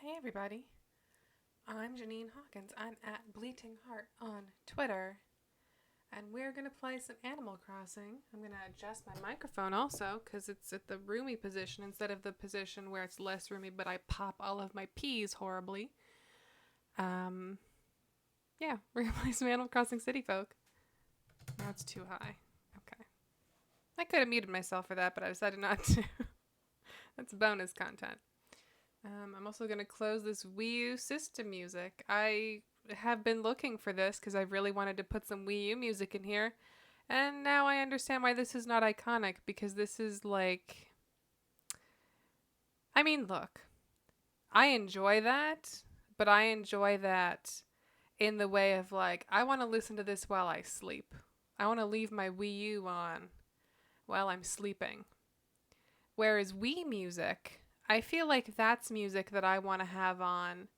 Hey everybody, I'm Janine Hawkins. I'm at Bleating Heart on Twitter, and we're going to play some Animal Crossing. I'm going to adjust my microphone also because it's at the roomy position instead of the position where it's less roomy, but I pop all of my peas horribly. Yeah, we're going to play some Animal Crossing City Folk. Oh, it's too high. Okay. I could have muted myself for that, but I decided not to. That's bonus content. I'm also going to close this Wii U system music. I have been looking for this because I really wanted to put some Wii U music in here. And now I understand why this is not iconic, because this is like... I mean, look. I enjoy that, but I enjoy that in the way of like, I want to listen to this while I sleep. I want to leave my Wii U on while I'm sleeping. Whereas Wii music... I feel like that's music that I want to have on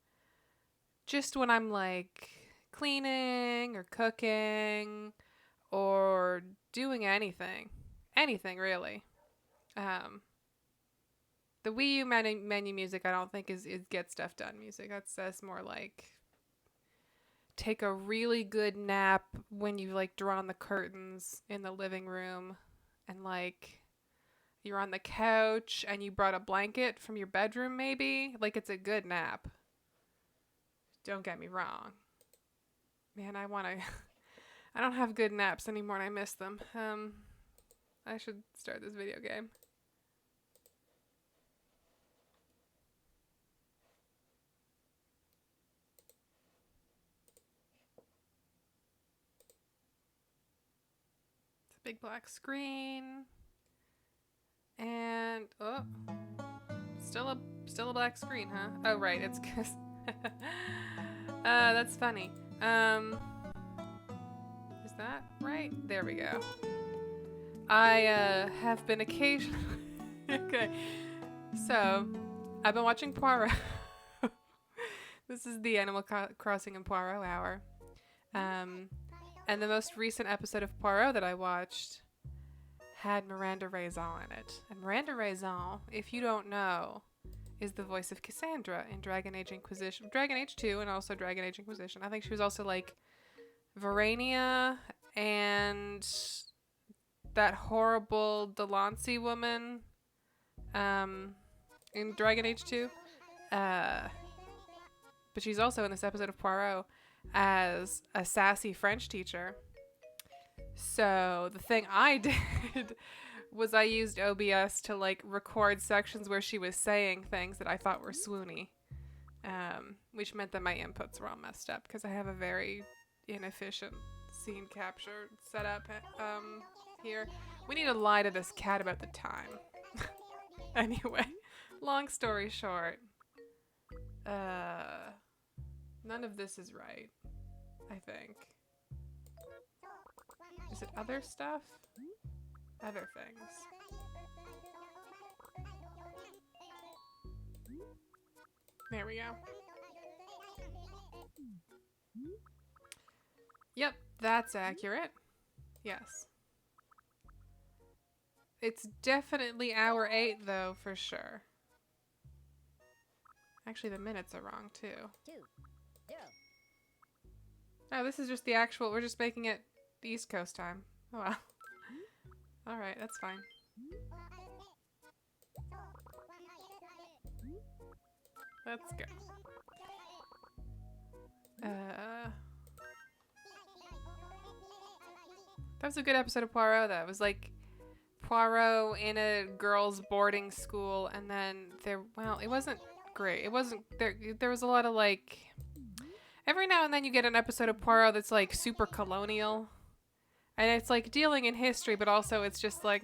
just when I'm like cleaning or cooking or doing anything. Anything really. The Wii U menu music I don't think is get stuff done music. That's more like take a really good nap when you like drawn the curtains in the living room and like you're on the couch and you brought a blanket from your bedroom maybe. Like it's a good nap. Don't get me wrong. Man, I don't have good naps anymore and I miss them. I should start this video game. It's a big black screen. And still a black screen, huh? Oh right, it's cuz that's funny. Is that right? There we go. I have been occasionally okay. So, I've been watching Poirot. This is the Animal Crossing and Poirot hour. And the most recent episode of Poirot that I watched had Miranda Raison in it. And Miranda Raison, if you don't know, is the voice of Cassandra in Dragon Age Inquisition. Dragon Age 2 and also Dragon Age Inquisition. I think she was also like Verania and that horrible Delancey woman in Dragon Age 2. But she's also in this episode of Poirot as a sassy French teacher. So the thing I did was I used OBS to like record sections where she was saying things that I thought were swoony, which meant that my inputs were all messed up because I have a very inefficient scene capture setup here. We need to lie to this cat about the time. Anyway, long story short, none of this is right, I think. Is it other stuff? Other things. There we go. Yep, that's accurate. Yes. It's definitely hour 8 though, for sure. Actually, the minutes are wrong too. Oh, this is just the actual, we're just making it East Coast time. Oh well. Alright, that's fine. Let's go. That was a good episode of Poirot though. It was like Poirot in a girls' boarding school, and then it wasn't great. It wasn't, there was a lot of like, every now and then you get an episode of Poirot that's like super colonial. And it's like dealing in history, but also it's just like,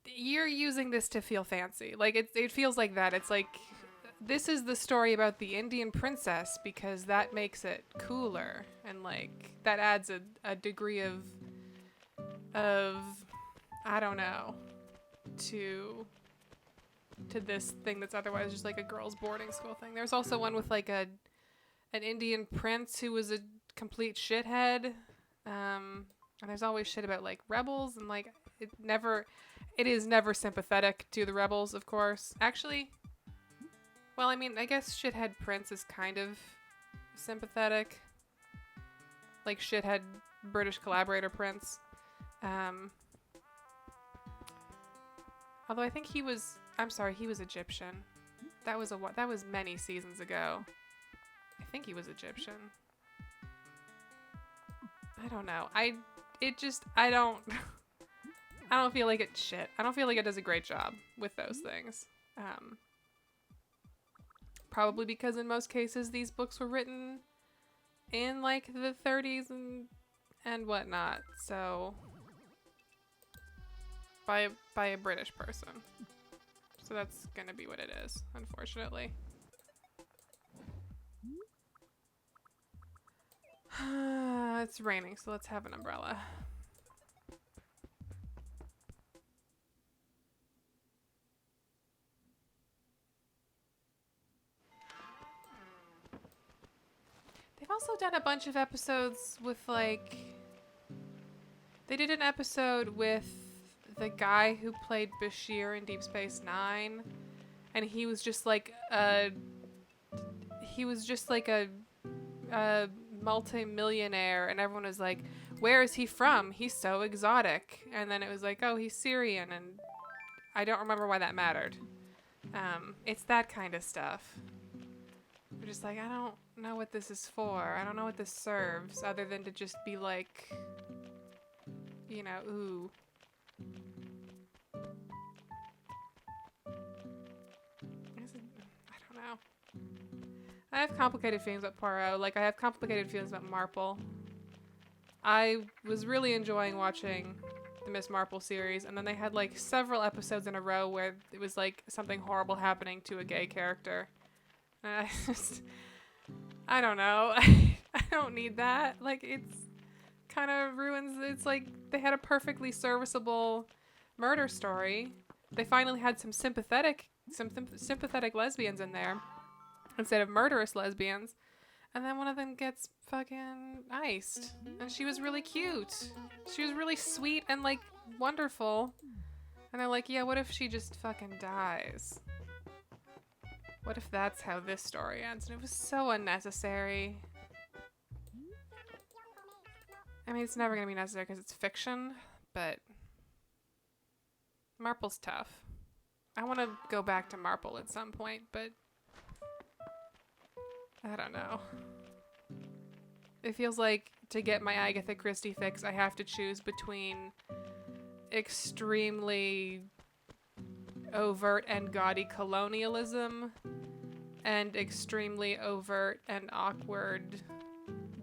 you're using this to feel fancy. Like it feels like that. It's like, this is the story about the Indian princess because that makes it cooler. And like, that adds a degree of, I don't know, to this thing that's otherwise just like a girls' boarding school thing. There's also one with like an Indian prince who was a complete shithead. And there's always shit about like rebels and like it is never sympathetic to the rebels, of course. Actually, well, I mean, I guess Shithead Prince is kind of sympathetic. Like Shithead British collaborator Prince. Although I think he was, I'm sorry, he was Egyptian. That was many seasons ago. I think he was Egyptian. I don't know. I don't I don't feel like it's shit. I don't feel like it does a great job with those things. Probably because in most cases these books were written in like the 30s and whatnot. So by a British person. So that's gonna be what it is, unfortunately. It's raining, so let's have an umbrella. They've also done a bunch of episodes with like... They did an episode with the guy who played Bashir in Deep Space Nine, and he was just like a multi-millionaire, and everyone was like, where is he from? He's so exotic. And then it was like, oh, he's Syrian, and I don't remember why that mattered. It's that kind of stuff. We're just like, I don't know what this is for. I don't know what this serves, other than to just be like, you know, ooh. I don't know. I have complicated feelings about Poirot. Like, I have complicated feelings about Marple. I was really enjoying watching the Miss Marple series, and then they had like several episodes in a row where it was like something horrible happening to a gay character. And I don't know. I don't need that. Like, it's kind of ruins. It's like they had a perfectly serviceable murder story. They finally had some sympathetic lesbians in there instead of murderous lesbians. And then one of them gets fucking iced. And she was really cute. She was really sweet and, like, wonderful. And they're like, yeah, what if she just fucking dies? What if that's how this story ends? And it was so unnecessary. I mean, it's never going to be necessary because it's fiction, but Marple's tough. I want to go back to Marple at some point, but I don't know. It feels like to get my Agatha Christie fix, I have to choose between extremely overt and gaudy colonialism and extremely overt and awkward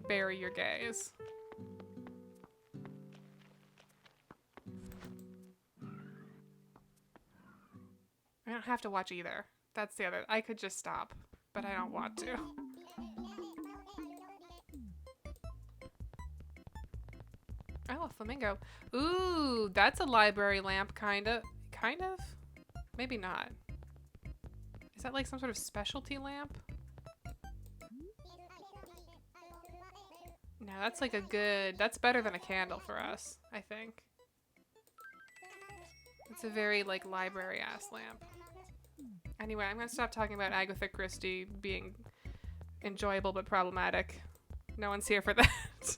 bury your gays. I don't have to watch either. That's the other. I could just stop, but I don't want to. Oh, a flamingo. Ooh, that's a library lamp, kinda. Kind of? Maybe not. Is that like some sort of specialty lamp? No, that's like a good... That's better than a candle for us, I think. It's a very, like, library-ass lamp. Anyway, I'm gonna stop talking about Agatha Christie being enjoyable but problematic. No one's here for that.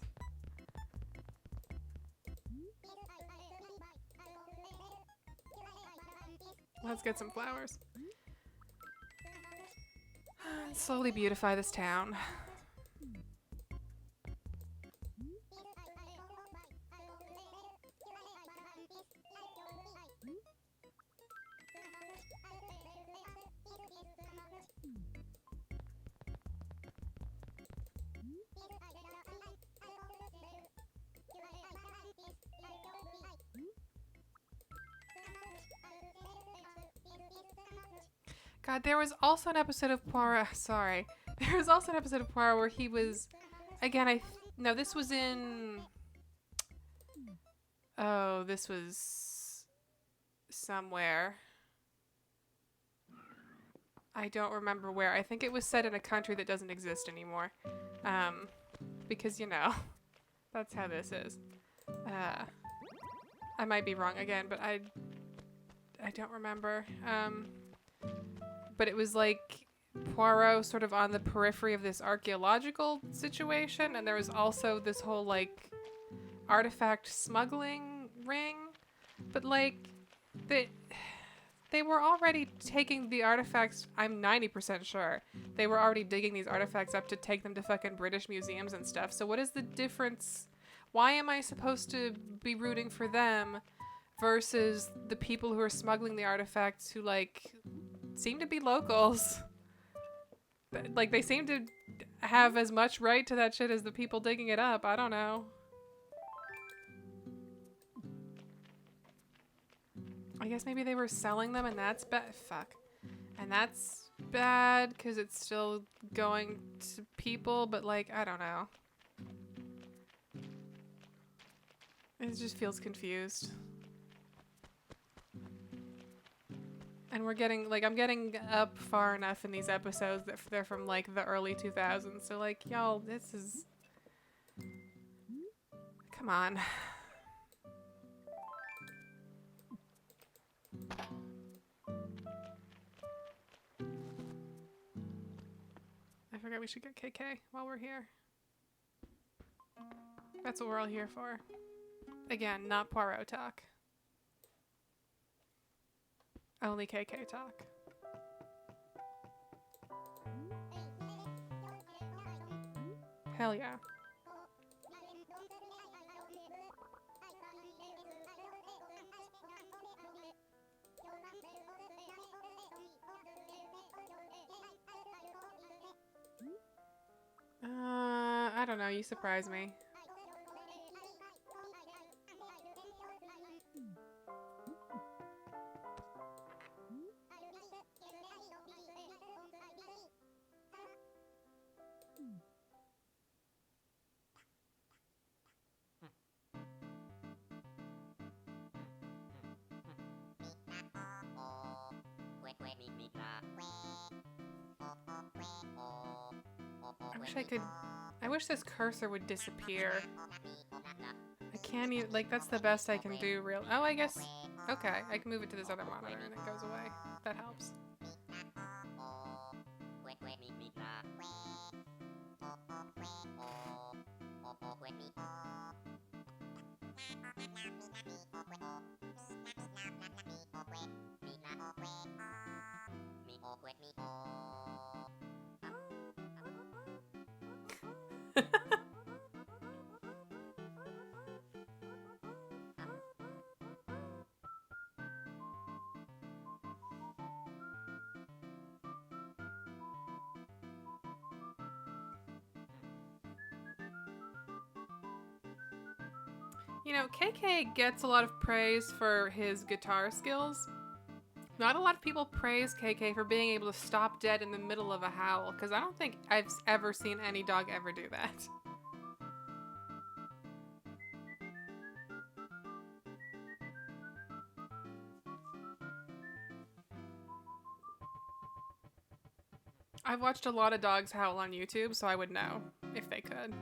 Let's get some flowers. Slowly beautify this town. God, there was also an episode of Poirot. Sorry. There was also an episode of Poirot where he was... Again, no, this was in... Oh, this was... somewhere. I don't remember where. I think it was set in a country that doesn't exist anymore. Because, you know, that's how this is. I might be wrong again, but I don't remember. But it was like Poirot sort of on the periphery of this archaeological situation, and there was also this whole like artifact smuggling ring. But like they were already taking the artifacts. I'm 90% sure they were already digging these artifacts up to take them to fucking British museums and stuff. So what is the difference? Why am I supposed to be rooting for them versus the people who are smuggling the artifacts who like seem to be locals? Like they seem to have as much right to that shit as the people digging it up. I don't know. I guess maybe they were selling them and that's bad. Fuck. And that's bad because it's still going to people, but like, I don't know. It just feels confused. And we're getting, like, I'm getting up far enough in these episodes that they're from like the early 2000s. So like, y'all, this is... Come on. I forgot we should get KK while we're here. That's what we're all here for. Again, not Poirot talk. Only KK talk. Hell yeah. I don't know, you surprise me. I wish this cursor would disappear. I can't even, like, that's the best I can do, real. Oh, I guess, okay, I can move it to this other monitor and it goes away. That helps. You know, KK gets a lot of praise for his guitar skills. Not a lot of people praise KK for being able to stop dead in the middle of a howl, because I don't think I've ever seen any dog ever do that. I've watched a lot of dogs howl on YouTube, so I would know if they could.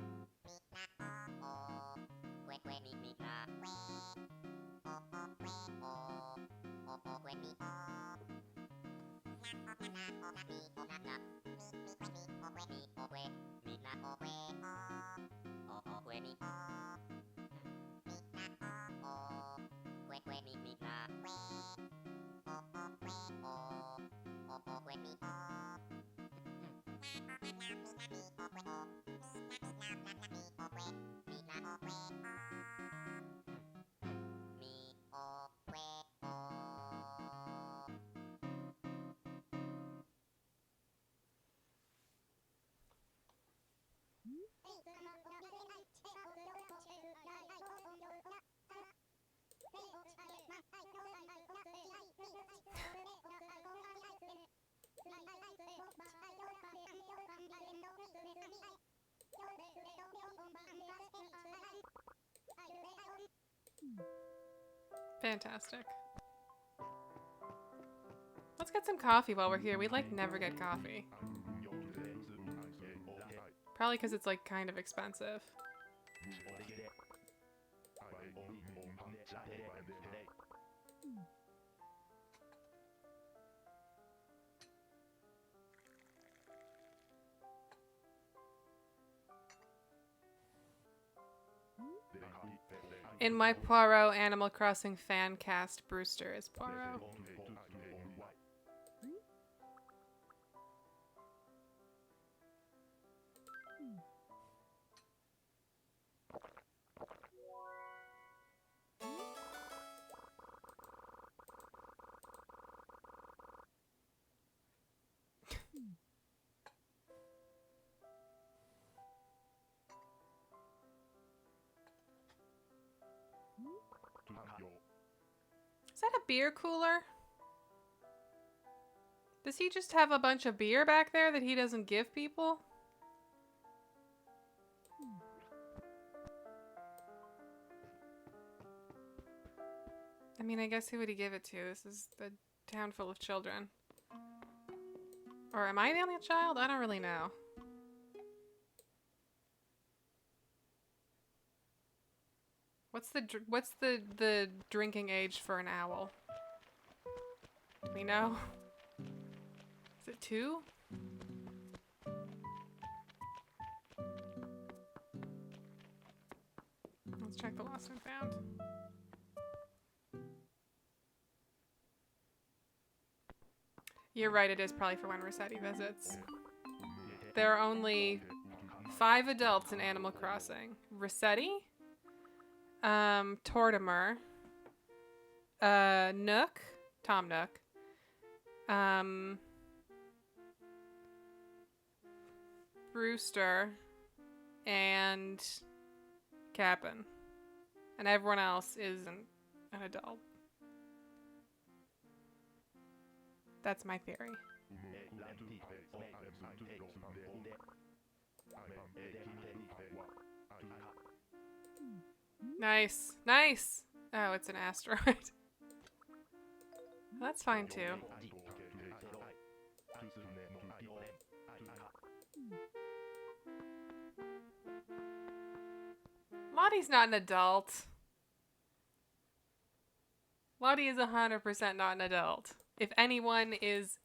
Fantastic. Let's get some coffee while we're here. We like never get coffee. Probably because it's like kind of expensive. In my Poirot Animal Crossing fan cast, Brewster is Poirot. Is that a beer cooler? Does he just have a bunch of beer back there that he doesn't give people? I mean, I guess who would he give it to? This is the town full of children. Or am I the only child? I don't really know. What's the drinking age for an owl? Do we know? Is it 2? Let's check the lost and found. You're right, it is probably for when Rossetti visits. There are only 5 adults in Animal Crossing. Rossetti, Tortimer, Nook, Tom Nook, Brewster, and Cap'n. And everyone else isn't an adult. That's my theory. Nice. Nice! Oh, it's an asteroid. That's fine too. Lottie's not an adult. Lottie is 100% not an adult. If anyone is...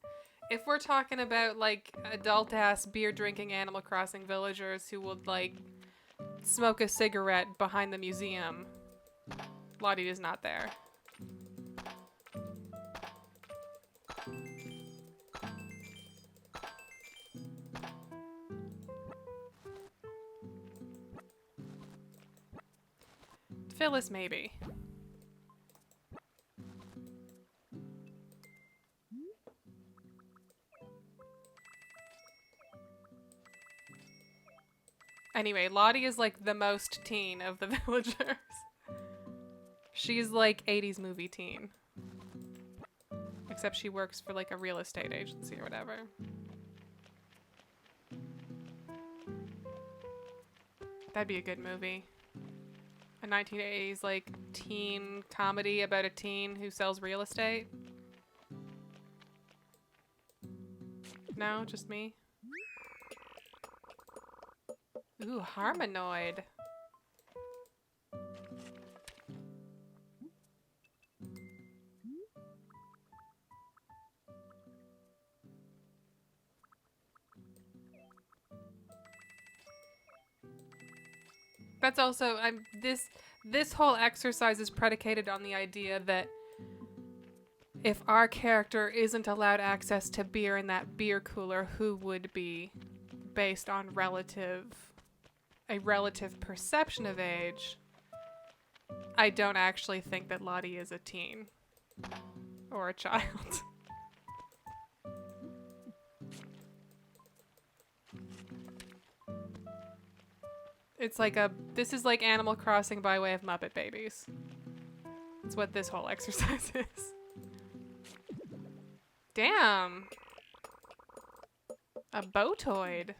If we're talking about, like, adult-ass beer-drinking Animal Crossing villagers who would, like, smoke a cigarette behind the museum, Lottie is not there. Phyllis, maybe. Anyway, Lottie is like the most teen of the villagers. She's like 80s movie teen. Except she works for like a real estate agency or whatever. That'd be a good movie. A 1980s like teen comedy about a teen who sells real estate. No, just me? Ooh, Harmonoid. That's also this whole exercise is predicated on the idea that if our character isn't allowed access to beer in that beer cooler, who would be, based on a relative perception of age. I don't actually think that Lottie is a teen or a child. It's like this is like Animal Crossing by way of Muppet Babies. That's what this whole exercise is. Damn. A Botoid.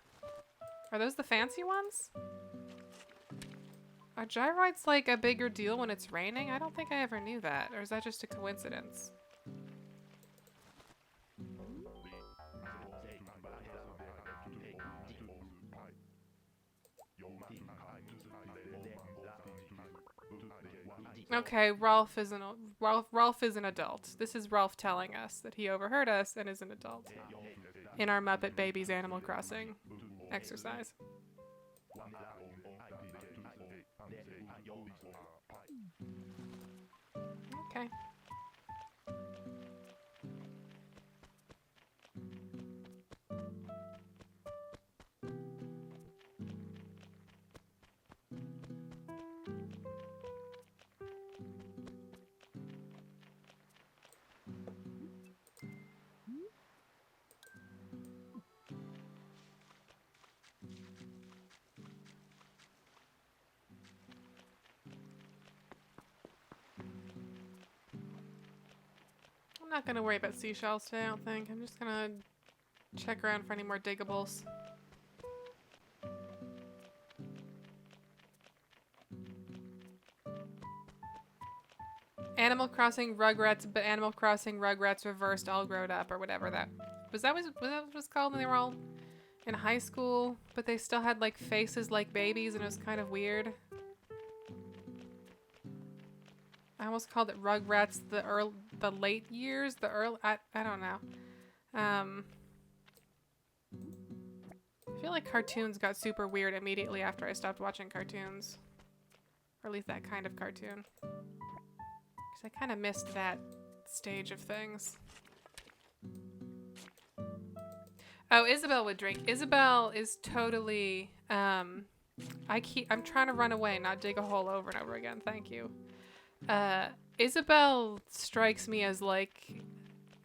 Are those the fancy ones? Are gyroids like a bigger deal when it's raining? I don't think I ever knew that. Or is that just a coincidence? Okay, Rolf is an adult. This is Rolf telling us that he overheard us and is an adult in our Muppet Babies Animal Crossing exercise. Okay. I'm not gonna worry about seashells today, I don't think. I'm just gonna check around for any more diggables. Animal Crossing Rugrats, but Animal Crossing Rugrats reversed, all grown up, or whatever that was. That was what it was called when they were all in high school, but they still had like faces like babies, and it was kind of weird. I almost called it Rugrats the late years, I don't know. I feel like cartoons got super weird immediately after I stopped watching cartoons, or at least that kind of cartoon. I kind of missed that stage of things. Oh, Isabel would drink. Isabel is totally, I'm trying to run away, not dig a hole over and over again. Thank you. Isabel strikes me as like,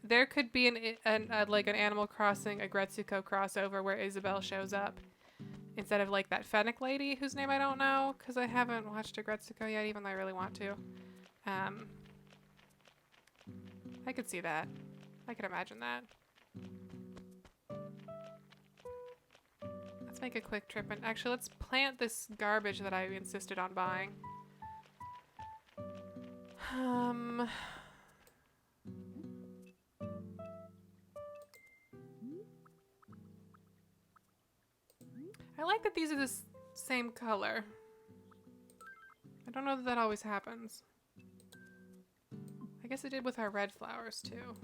there could be like an Animal Crossing, a Gretsuko crossover where Isabel shows up instead of like that Fennec lady whose name I don't know because I haven't watched a Gretsuko yet, even though I really want to. I could see that. I could imagine that. Let's make a quick trip and actually let's plant this garbage that I insisted on buying. I like that these are the same color. I don't know that that always happens. I guess it did with our red flowers too.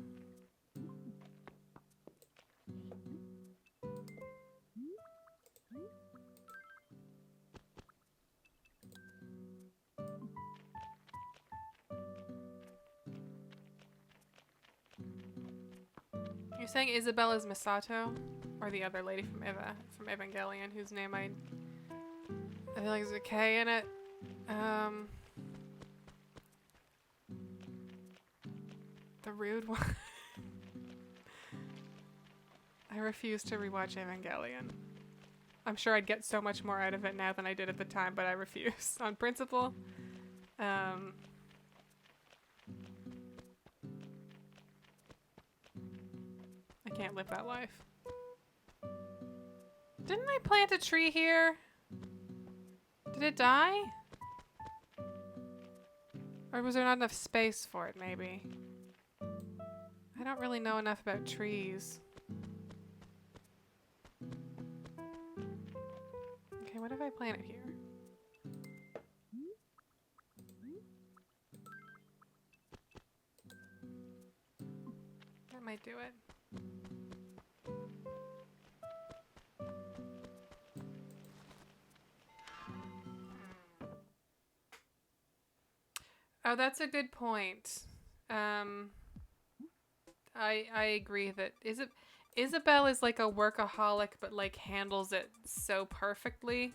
You're saying Isabel is Misato? Or the other lady from Evangelion, whose name I feel like there's a K in it. The rude one. I refuse to rewatch Evangelion. I'm sure I'd get so much more out of it now than I did at the time, but I refuse. On principle. I can't live that life. Didn't I plant a tree here? Did it die? Or was there not enough space for it, maybe? I don't really know enough about trees. Okay, what if I plant it here? That might do it. Oh, that's a good point. I agree that Isabel is like a workaholic, but like handles it so perfectly.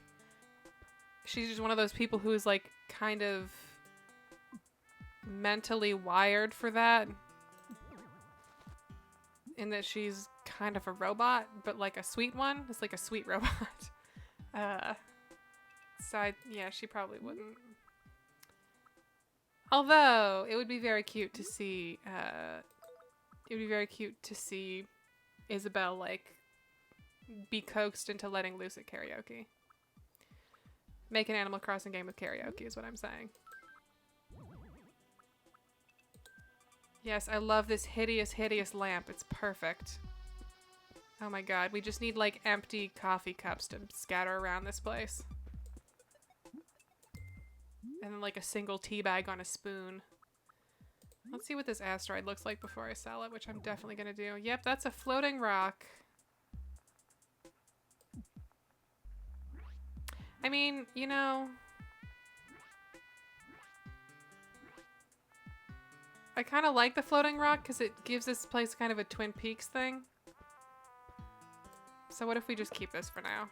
She's just one of those people who's like kind of mentally wired for that. In that she's kind of a robot, but like a sweet one. It's like a sweet robot. Yeah, she probably wouldn't. Although it would be very cute to see. It would be very cute to see Isabel like be coaxed into letting loose at karaoke. Make an Animal Crossing game with karaoke is what I'm saying. Yes, I love this hideous, hideous lamp. It's perfect. Oh my god, we just need like empty coffee cups to scatter around this place. And then like a single tea bag on a spoon. Let's see what this asteroid looks like before I sell it, which I'm definitely gonna do. Yep, that's a floating rock. I mean, you know, I kind of like the floating rock because it gives this place kind of a Twin Peaks thing. So what if we just keep this for now?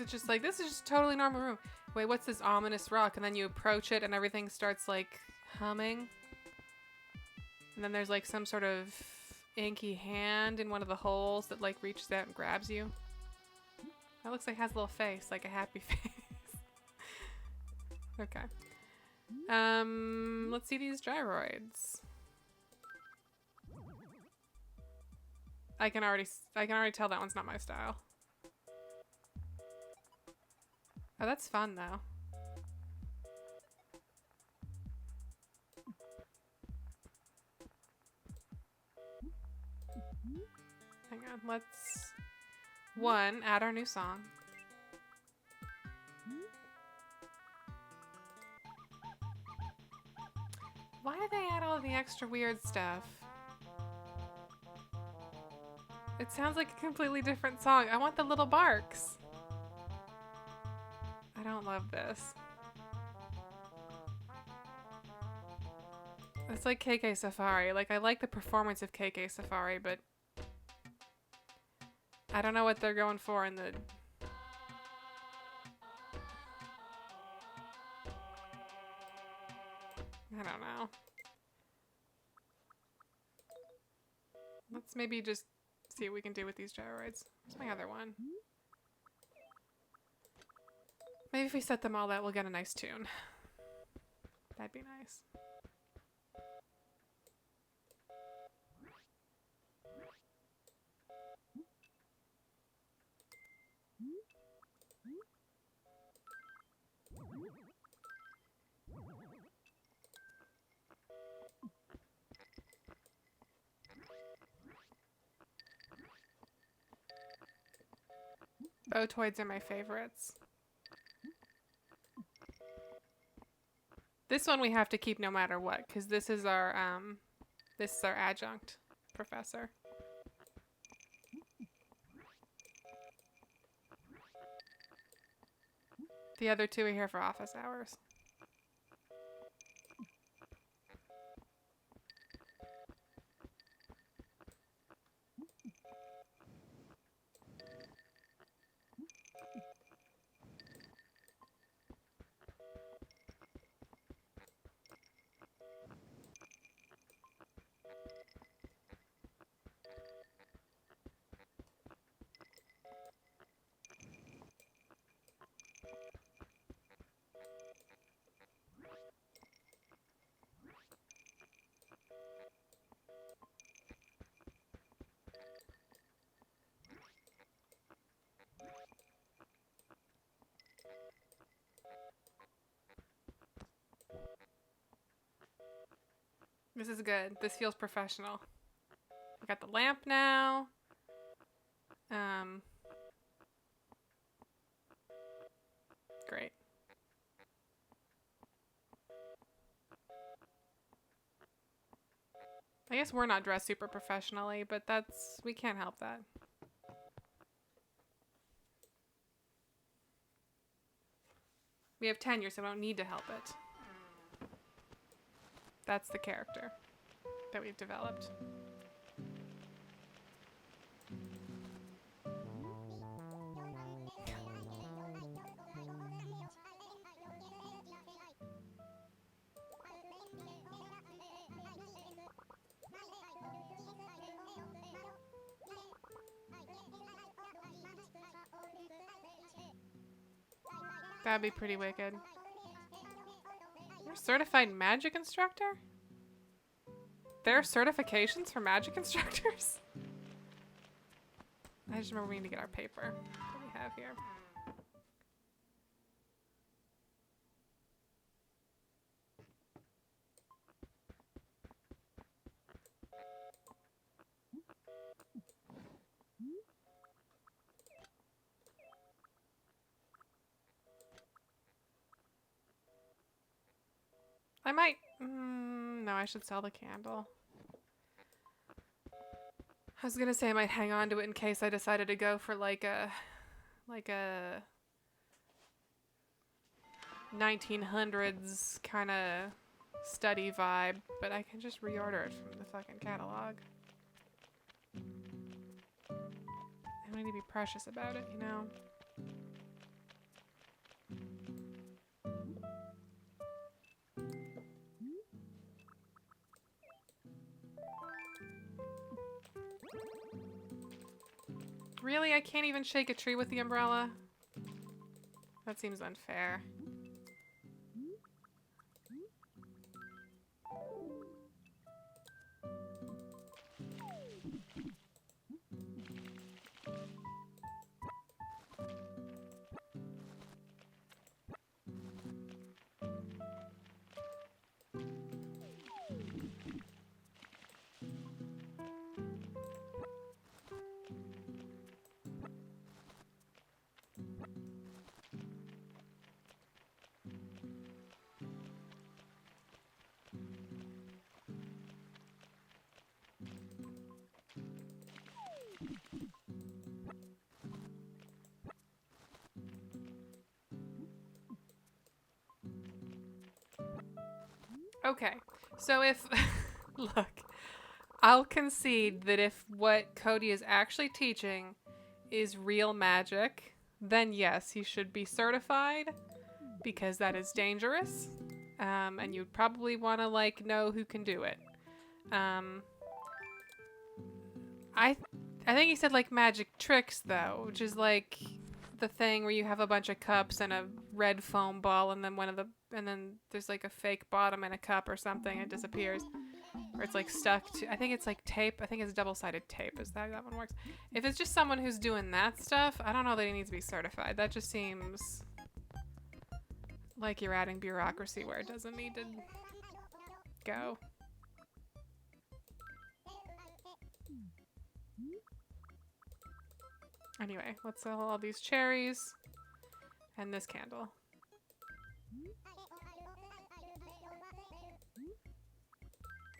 It's just like, this is just a totally normal room. Wait, what's this ominous rock? And then you approach it and everything starts like humming. And then there's like some sort of inky hand in one of the holes that like reaches out and grabs you. That looks like it has a little face, like a happy face. Okay. Let's see these gyroids. I can already tell that one's not my style. Oh, that's fun though. Hang on, let's add our new song. Why did they add all of the extra weird stuff? It sounds like a completely different song. I want the little barks. I don't love this. It's like KK Safari. Like, I like the performance of KK Safari, but I don't know what they're going for in the... I don't know. Let's maybe just see what we can do with these gyroids. Where's my other one? Maybe if we set them all out, we'll get a nice tune. That'd be nice. Botoids are my favorites. This one we have to keep no matter what, because this is our adjunct professor. The other two are here for office hours. This is good. This feels professional. I got the lamp now. Great. I guess we're not dressed super professionally, but we can't help that. We have tenure, so we don't need to help it. That's the character that we've developed. That'd be pretty wicked. You're a certified magic instructor? There are certifications for magic instructors? I just remember we need to get our paper that we have here. I might... no, I should sell the candle. I was gonna say I might hang on to it in case I decided to go for like a 1900s kind of study vibe, but I can just reorder it from the fucking catalog. I need to be precious about it, you know? Really? I can't even shake a tree with the umbrella? That seems unfair. Okay, so if... Look, I'll concede that if what Cody is actually teaching is real magic, then yes, he should be certified, because that is dangerous, and you'd probably want to, like, know who can do it. I think he said, like, magic tricks, though, which is, like, the thing where you have a bunch of cups and a red foam ball, and then and then there's, like, a fake bottom in a cup or something, and it disappears. Or it's, like, stuck to, I think it's, like, tape. I think it's double-sided tape is that one works. If it's just someone who's doing that stuff, I don't know that he needs to be certified. That just seems like you're adding bureaucracy where it doesn't need to go. Anyway, let's sell all these cherries and this candle.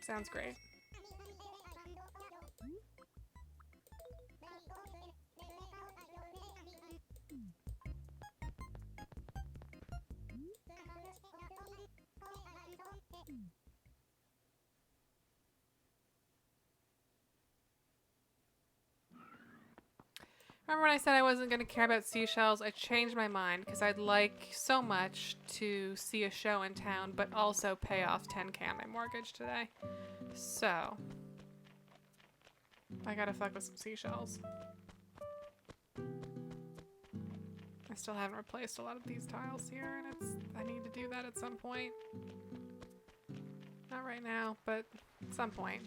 Sounds great. Remember when I said I wasn't going to care about seashells? I changed my mind because I'd like so much to see a show in town, but also pay off $10K on my mortgage today. So, I gotta fuck with some seashells. I still haven't replaced a lot of these tiles here, and I need to do that at some point. Not right now, but at some point.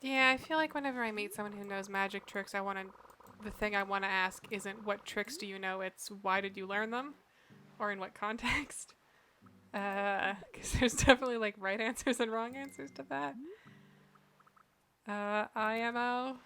Yeah, I feel like whenever I meet someone who knows magic tricks, the thing I want to ask isn't what tricks do you know, it's why did you learn them? Or in what context? Because there's definitely like right answers and wrong answers to that. IMO.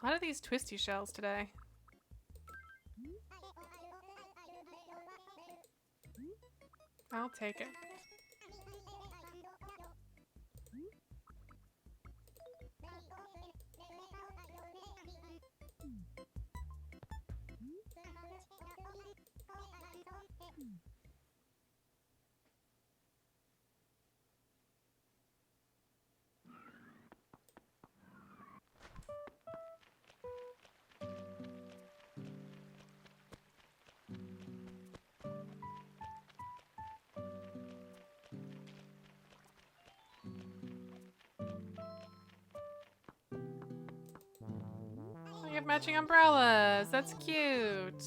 A lot of these twisty shells today. I'll take it. We have matching umbrellas. That's cute.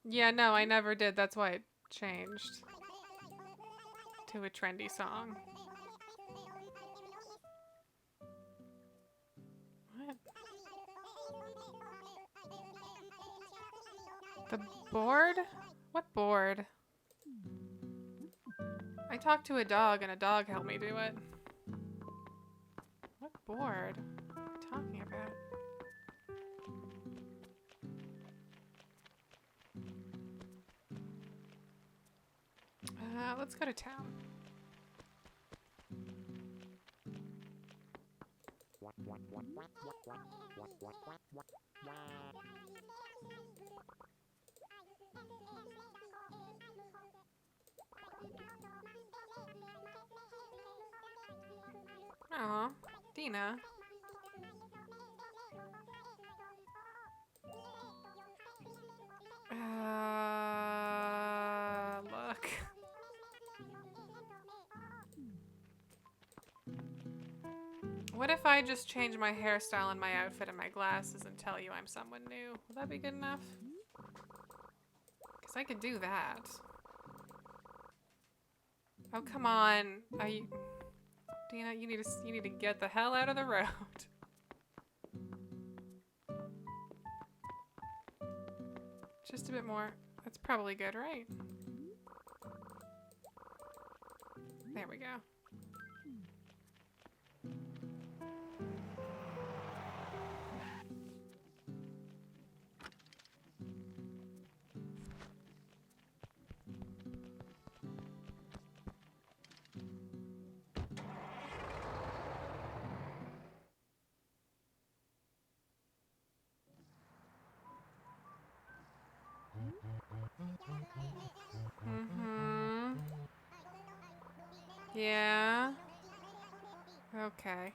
Yeah, no, I never did. That's why it changed to a trendy song. What? The board? What board? I talked to a dog and a dog helped me do it. What board? What are you talking about? Let's go to town. Aw, Dina. Look. What if I just change my hairstyle and my outfit and my glasses and tell you I'm someone new? Will that be good enough? Because I could do that. Oh, come on. Are you... Dina, you need to get the hell out of the road. Just a bit more. That's probably good, right? There we go. Mm-hmm. Yeah. Okay.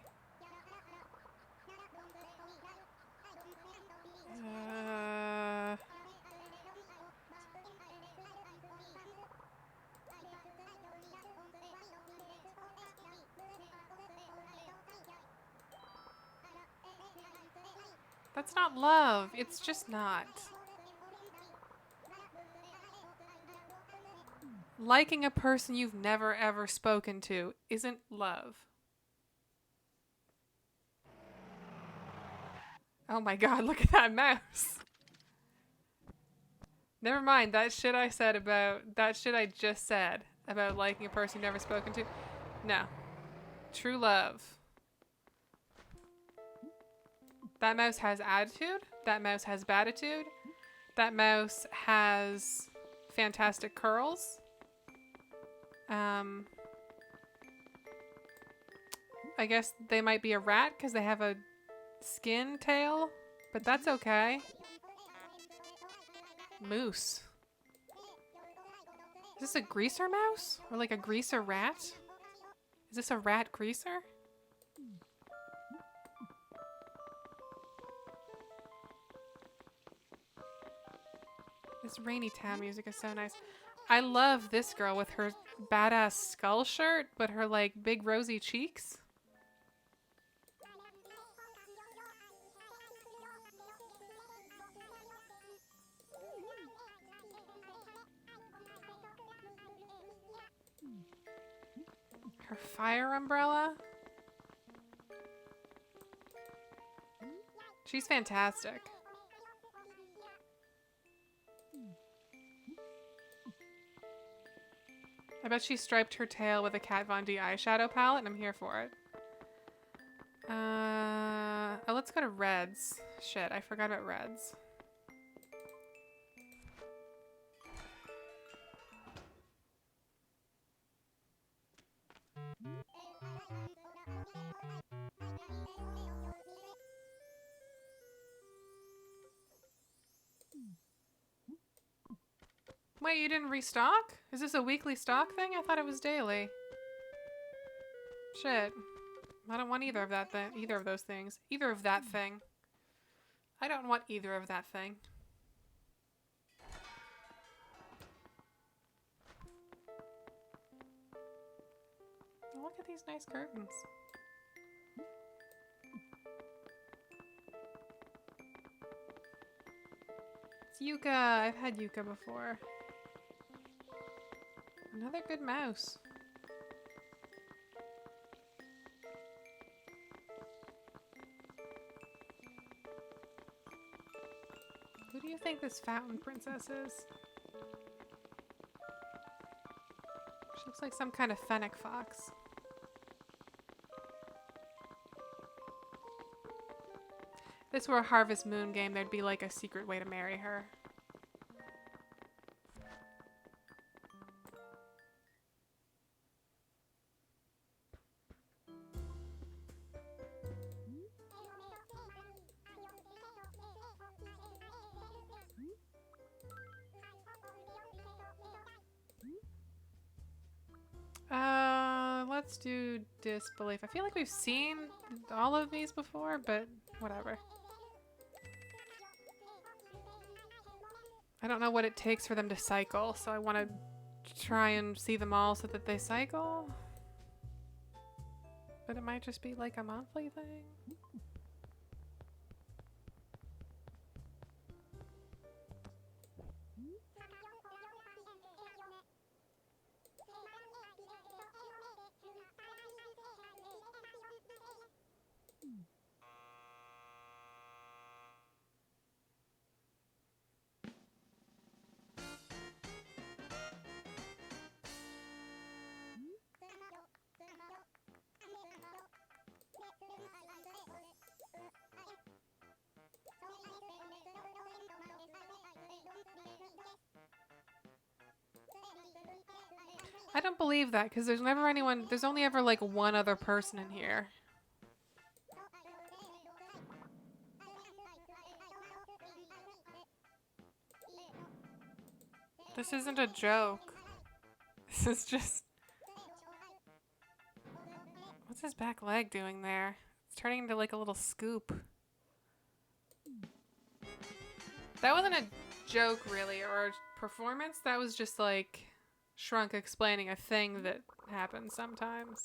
That's not love. It's just not. Liking a person you've never ever spoken to isn't love. Oh my god, look at that mouse. Never mind that shit I said about that shit I just said about liking a person you've never spoken to. No. True love. That mouse has attitude. That mouse has batitude. That mouse has fantastic curls. I guess they might be a rat because they have a skin tail, but that's okay. Moose. Is this a greaser mouse? Or like a greaser rat? Is this a rat greaser? This rainy town music is so nice. I love this girl with her badass skull shirt, but her like big rosy cheeks. Her fire umbrella. She's fantastic. I bet she striped her tail with a Kat Von D eyeshadow palette, and I'm here for it. Oh, let's go to reds. Shit, I forgot about reds. Wait, you didn't restock? Is this a weekly stock thing? I thought it was daily. Shit. I don't want either of that thing. Either of those things. Either of that thing. I don't want either of that thing. Look at these nice curtains. It's Yucca. I've had Yucca before. Another good mouse. Who do you think this fountain princess is? She looks like some kind of fennec fox. If this were a Harvest Moon game, there'd be like a secret way to marry her. Let's do disbelief. I feel like we've seen all of these before, but whatever. I don't know what it takes for them to cycle, so I want to try and see them all so that they cycle. But it might just be like a monthly thing. I don't believe that, because there's never anyone, there's only ever like one other person in here. This isn't a joke. This is just... What's his back leg doing there? It's turning into like a little scoop. That wasn't a joke really, or a performance. That was just like Shrunk explaining a thing that happens sometimes.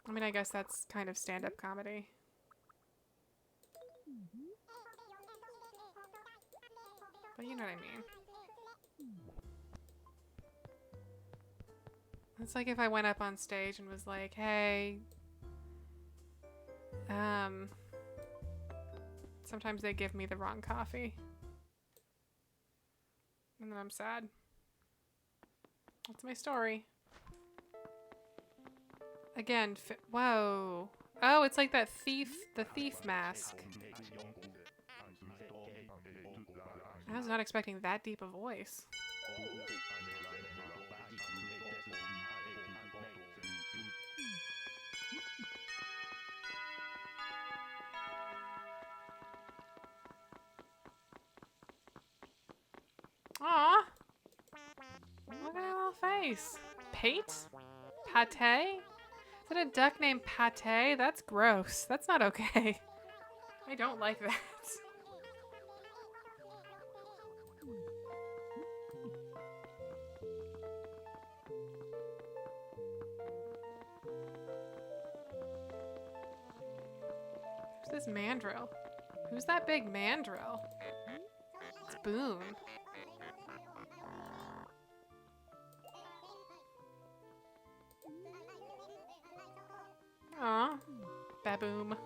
I mean, I guess that's kind of stand-up comedy. But you know what I mean. It's like if I went up on stage and was like, hey, sometimes they give me the wrong coffee. And then I'm sad. That's my story. Again, whoa. Oh, it's like that thief, the thief mask. I was not expecting that deep a voice. Aw! Look at that little face. Pate? Pate? Is that a duck named Pate? That's gross. That's not okay. I don't like that. Who's this mandrill? Who's that big mandrill? It's Boone. Aw, baboom.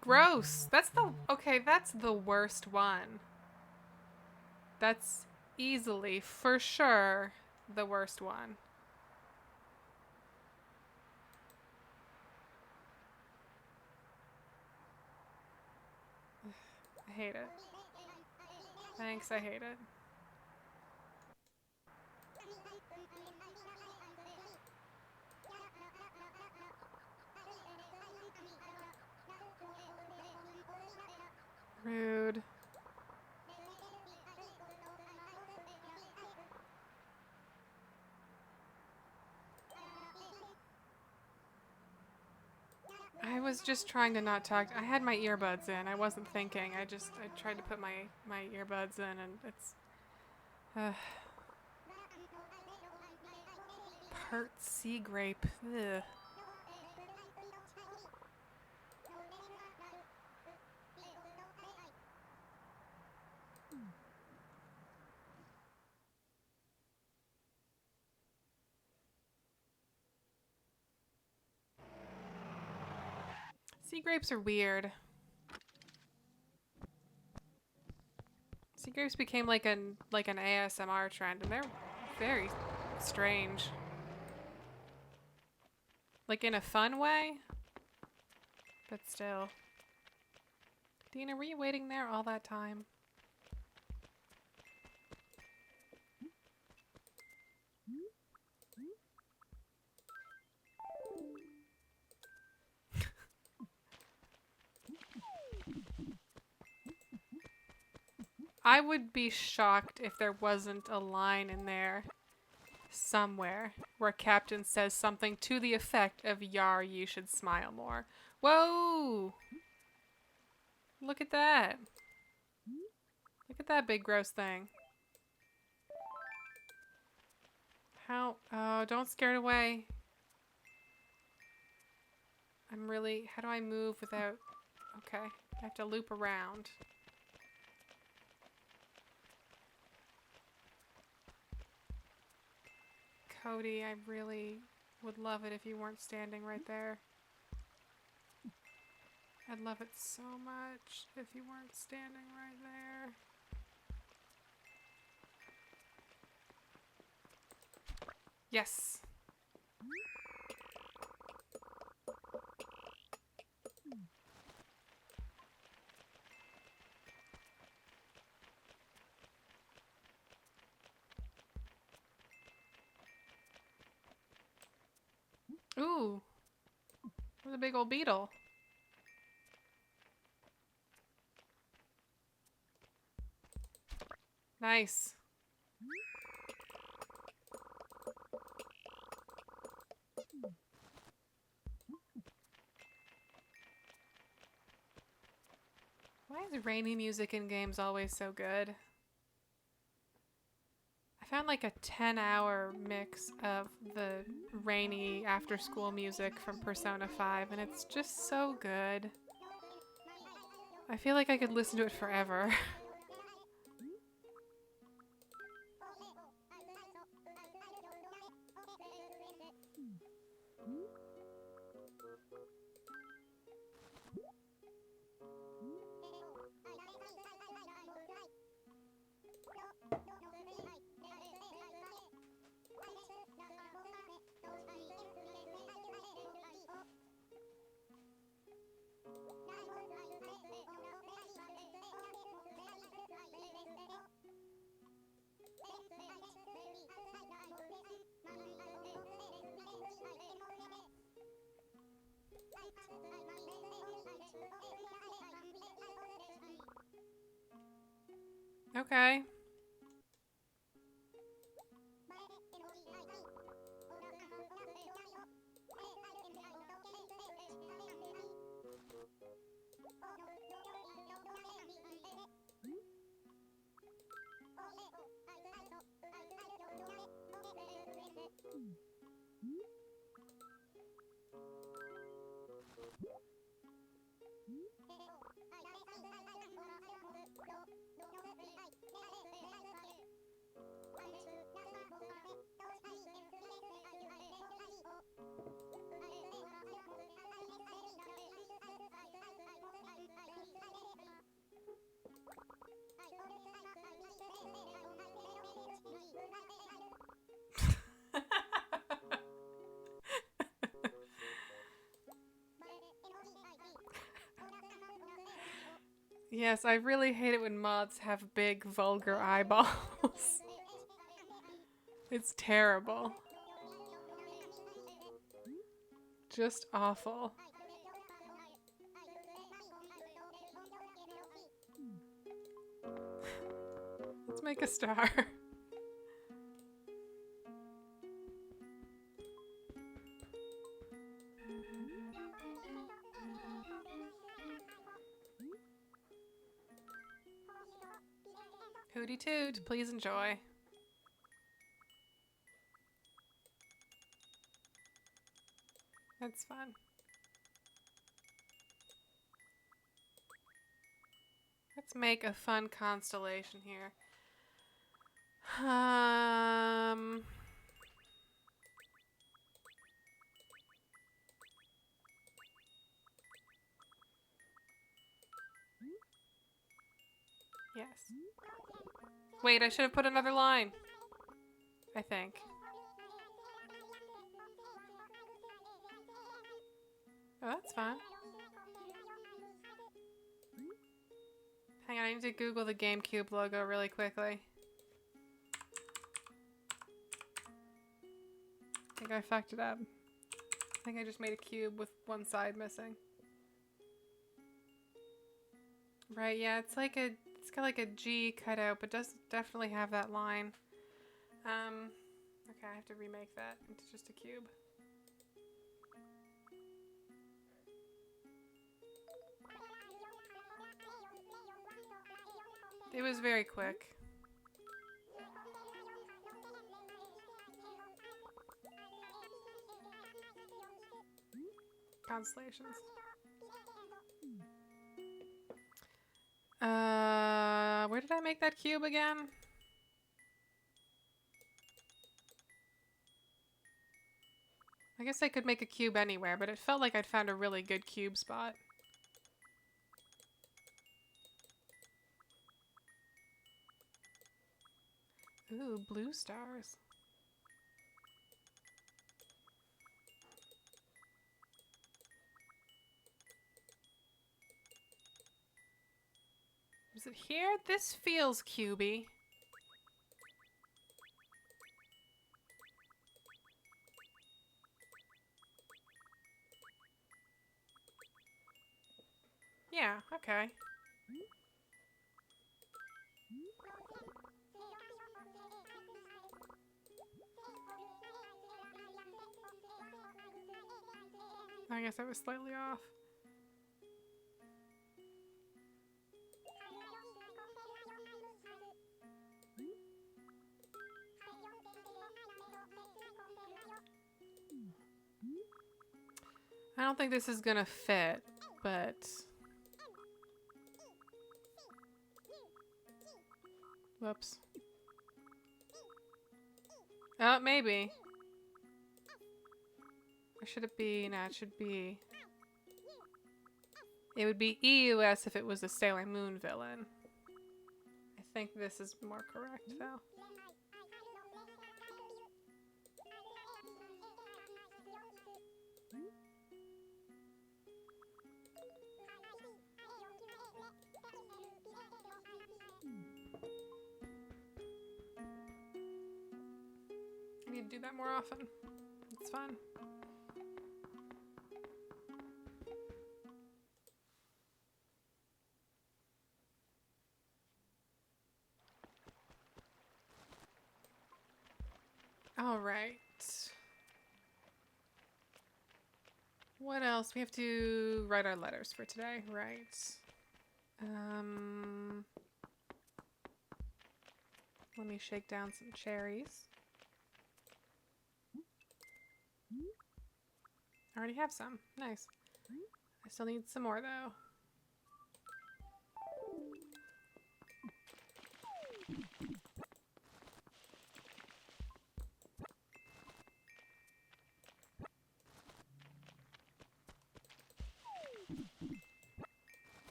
Gross. That's the... Okay, that's the worst one. That's easily, for sure, the worst one. I hate it. Thanks, I hate it. Rude. I was just trying to not talk. I had my earbuds in. I wasn't thinking. I tried to put my earbuds in, and it's part sea grape. Ugh. Sea grapes are weird. Sea grapes became like an ASMR trend, and they're very strange. Like in a fun way, but still. Dina, were you waiting there all that time? I would be shocked if there wasn't a line in there somewhere where Captain says something to the effect of "Yar, you should smile more." Whoa! Look at that. Look at that big gross thing. How? Oh, don't scare it away. I'm really... How do I move without... Okay. I have to loop around. Cody, I really would love it if you weren't standing right there. I'd love it so much if you weren't standing right there. Yes. Ooh. There's a big old beetle. Nice. Why is rainy music in games always so good? I found like a 10-hour mix of the rainy after-school music from Persona 5, and it's just so good. I feel like I could listen to it forever. Okay. Yes, I really hate it when moths have big, vulgar eyeballs. It's terrible. Just awful. Let's make a star. Hooty toot, please enjoy. That's fun. Let's make a fun constellation here. Yes. Wait, I should have put another line. I think. Oh, that's fun. Hang on, I need to Google the GameCube logo really quickly. I think I fucked it up. I think I just made a cube with one side missing. Right, yeah, it's got like a G cut out, but does definitely have that line. Okay, I have to remake that into just a cube. It was very quick. Constellations. Where did I make that cube again? I guess I could make a cube anywhere, but it felt like I'd found a really good cube spot. Ooh, blue stars. Is it here? This feels cubey. Yeah, okay. I guess I was slightly off. I don't think this is gonna fit, but... Whoops. Oh, maybe. Or should it be... No, it should be... It would be EUS if it was a Sailor Moon villain. I think this is more correct, though. I need to do that more often. It's fun. All right. What else? We have to write our letters for today, right? Let me shake down some cherries. I already have some. Nice. I still need some more, though.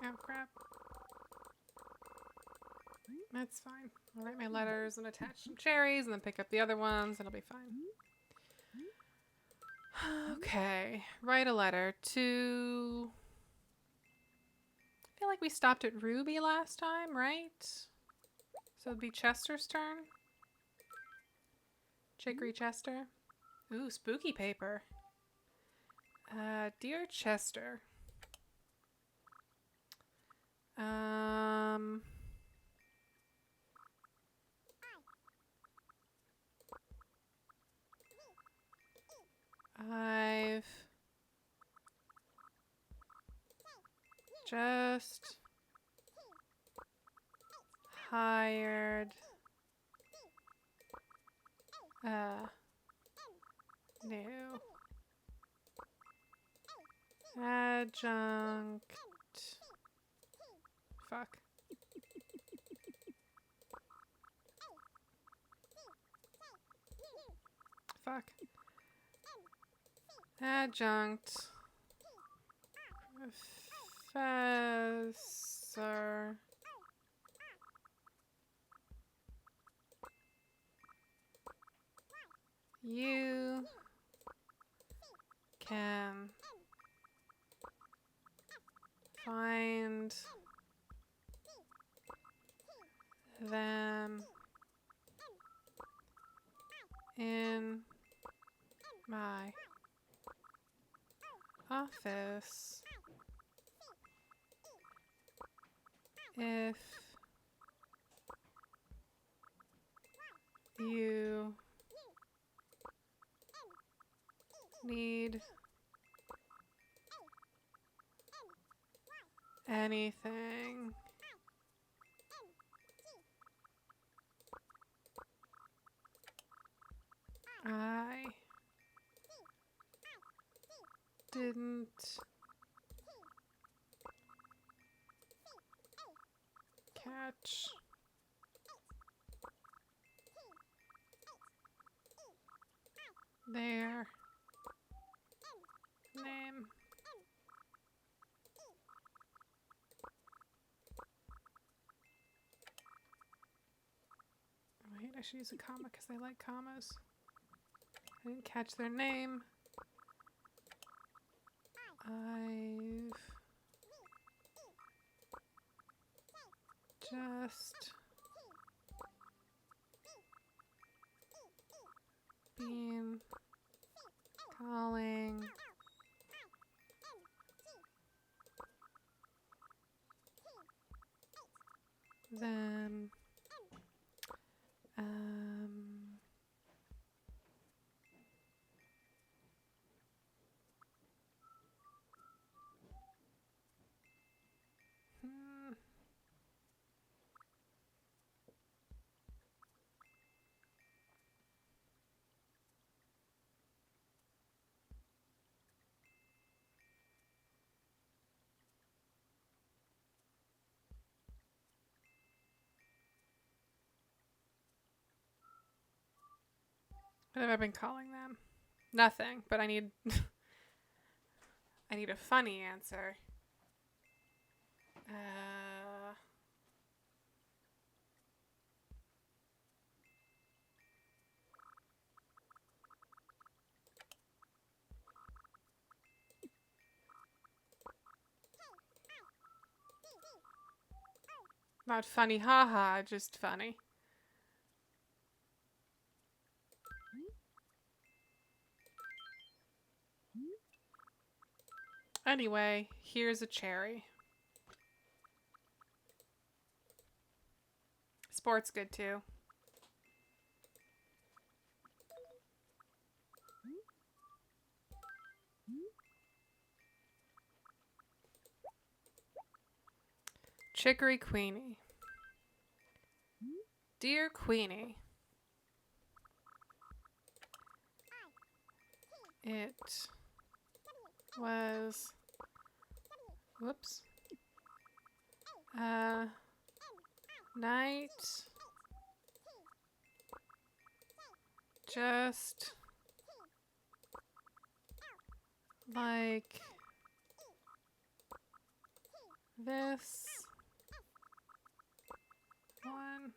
Oh, crap. That's fine. I'll write my letters and attach some cherries and then pick up the other ones. It'll be fine. Okay. Write a letter to... I feel like we stopped at Ruby last time, right? So it'd be Chester's turn. Chicory Chester. Ooh, spooky paper. Dear Chester. I've just hired a new adjunct. Fuck. Fuck. Adjunct professor. You can find them in my office if you need anything. I didn't catch their name. Wait, I should use a comma because I like commas. I didn't catch their name. I've just been calling them what have I been calling them? Nothing, but I need I need a funny answer. Not funny, haha, just funny. Anyway, here's a cherry. Sport's good too. Chicory Queenie. Dear Queenie, it was, whoops, night just like this one.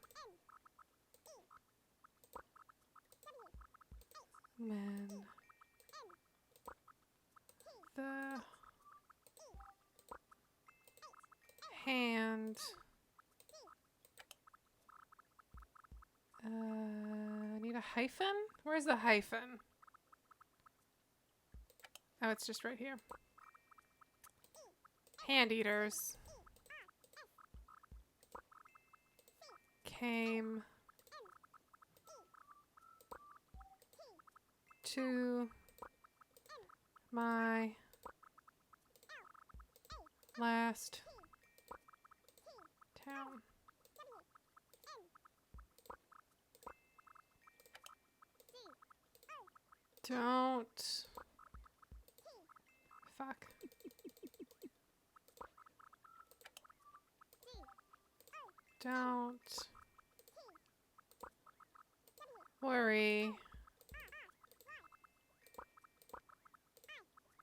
And then the hand. I need a hyphen? Where's the hyphen? Oh, it's just right here. Hand eaters came to my last town. Don't. Fuck. Don't worry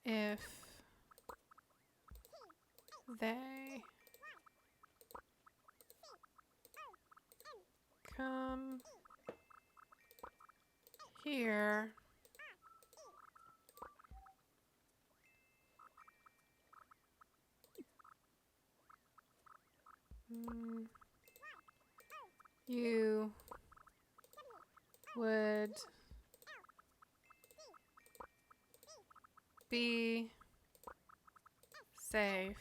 if they come here. You would be safe.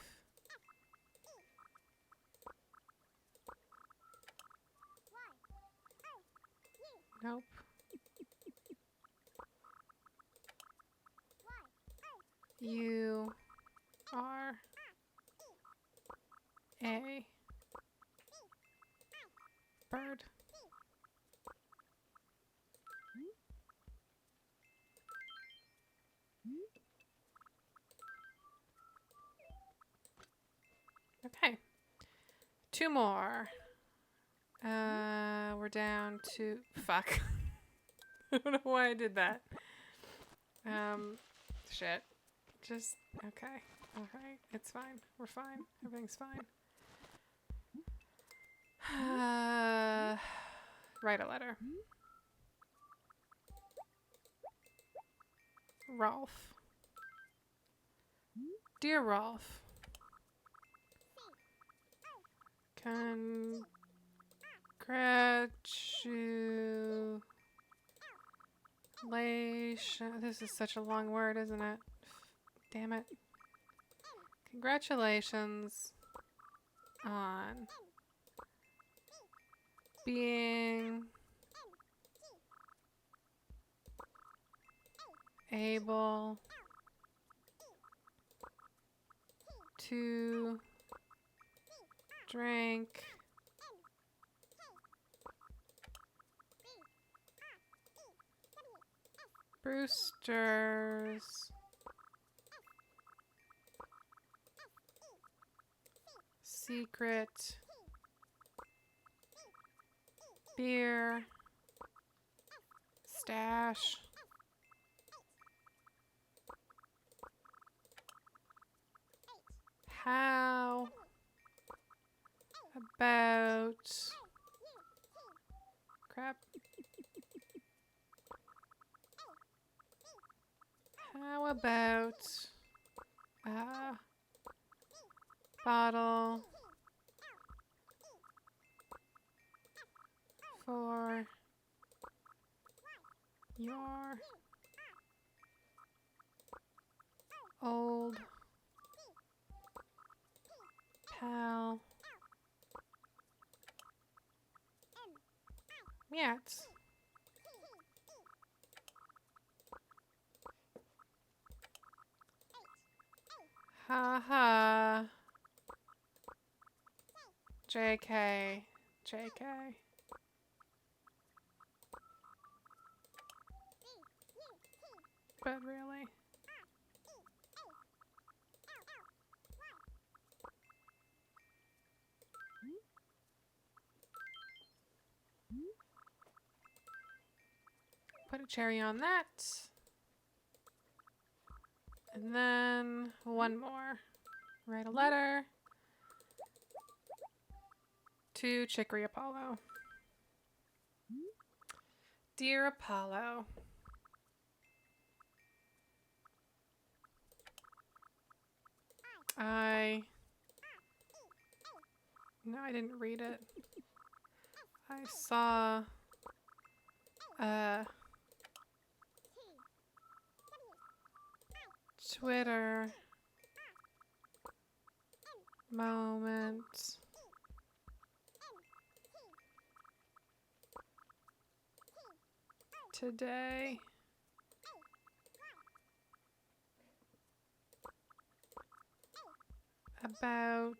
Nope. You are a bird. Okay. 2 more. We're down to... Fuck. I don't know why I did that. Shit. Just... Okay. Alright. It's fine. We're fine. Everything's fine. Write a letter. Rolf. Dear Rolf. Congratulations. This is such a long word, isn't it? Damn it. Congratulations on being able to drink Brewster's secret beer stash. How about crap? How about a bottle for your old pal Miat? Ha ha. JK. JK. But really? Put a cherry on that. And then one more. Write a letter To Chicory Apollo. Dear Apollo. No, I didn't read it. I saw a Twitter moment today about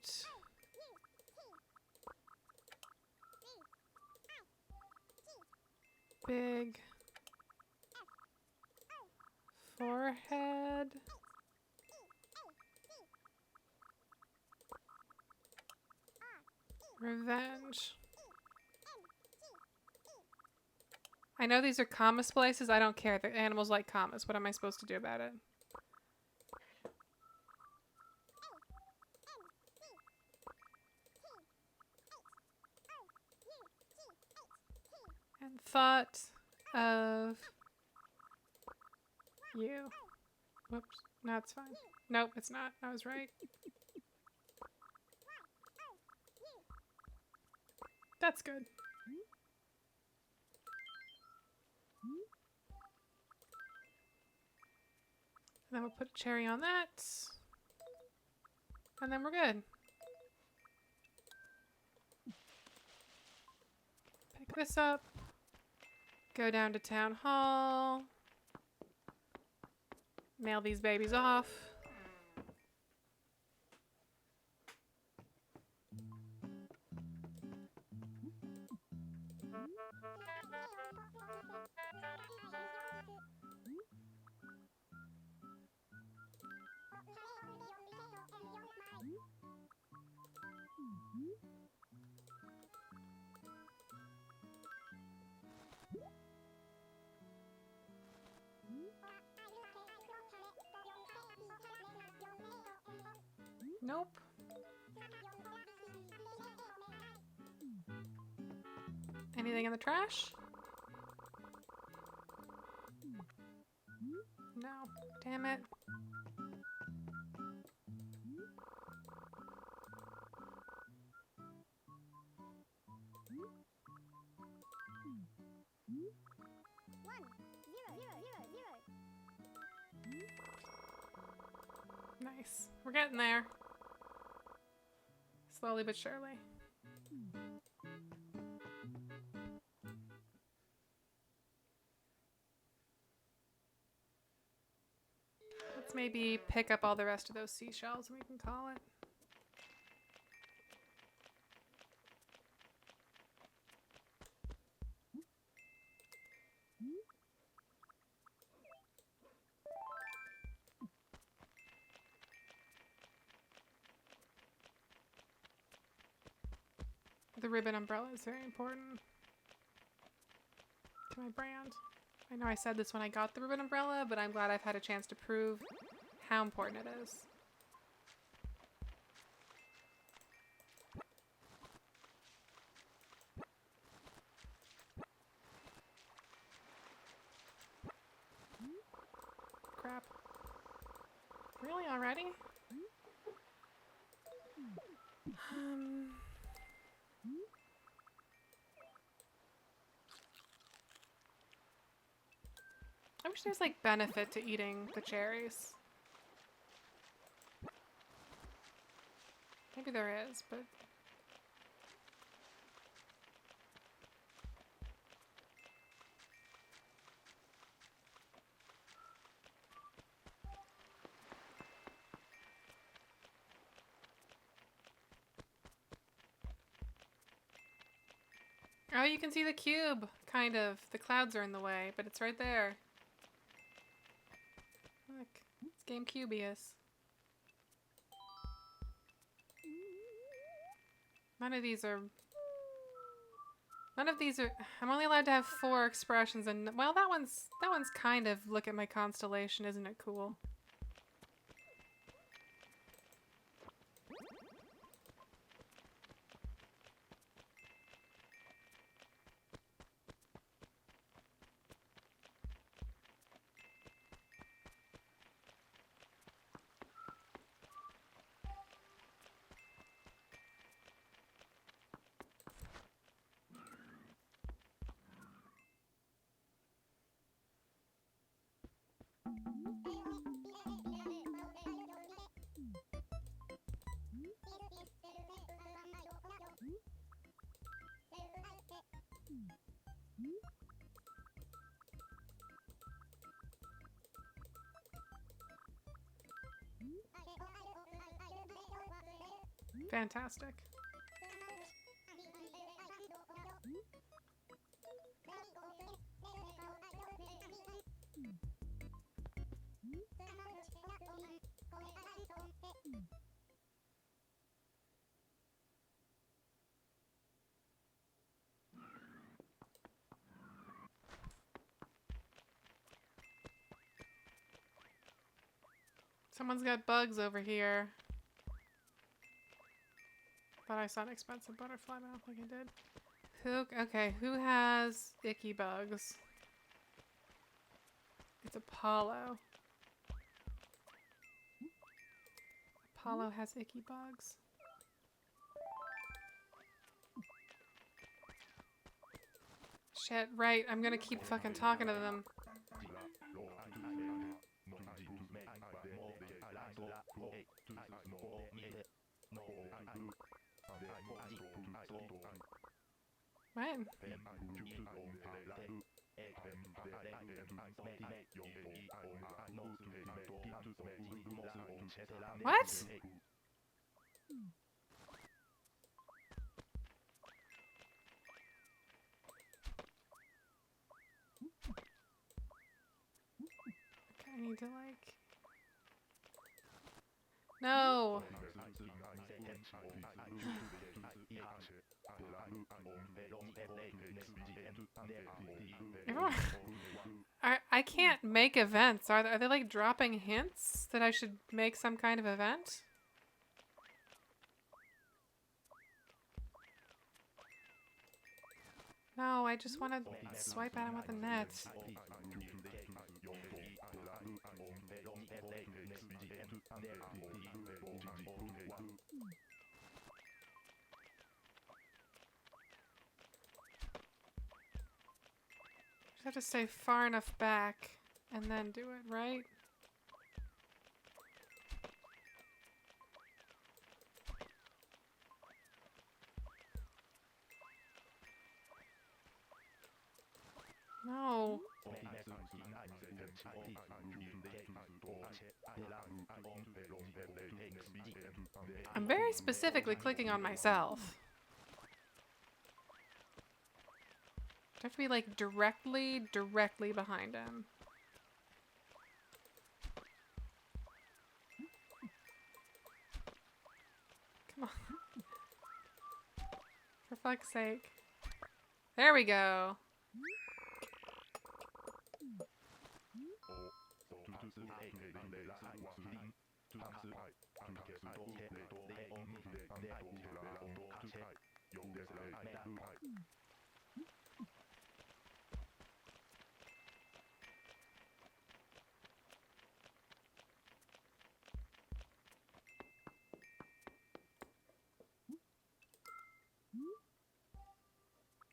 big forehead revenge. I know these are comma splices. I don't care. The animals like commas. What am I supposed to do about it? And thought of you. Whoops. No, it's fine. Nope, it's not. I was right. That's good. And then we'll put a cherry on that. And then we're good. Pick this up. Go down to town hall. Mail these babies off. Nope. Anything in the trash? No. Damn it. Nice. We're getting there. Slowly but surely. Let's maybe pick up all the rest of those seashells and we can call it. The ribbon umbrella is very important to my brand. I know I said this when I got the ribbon umbrella, but I'm glad I've had a chance to prove how important it is. Crap. Really already? I wish there's like benefit to eating the cherries. Maybe there is, but oh, you can see the cube, kind of. The clouds are in the way, but it's right there. Look, it's GameCubious. None of these are... I'm only allowed to have 4 expressions, and well, that one's kind of look at my constellation, isn't it cool? Fantastic. Someone's got bugs over here. Thought I saw an expensive butterfly, but I don't think I did. Who has icky bugs? It's Apollo. Apollo has icky bugs. Shit, right. I'm gonna keep fucking talking to them. What? What? Okay, I need to like... No! Everyone... I can't make events. Are they like dropping hints that I should make some kind of event? No, I just want to swipe at him with a net. Just have to stay far enough back and then do it, right? No. I'm very specifically clicking on myself. I have to be like directly behind him. Come on. For fuck's sake. There we go.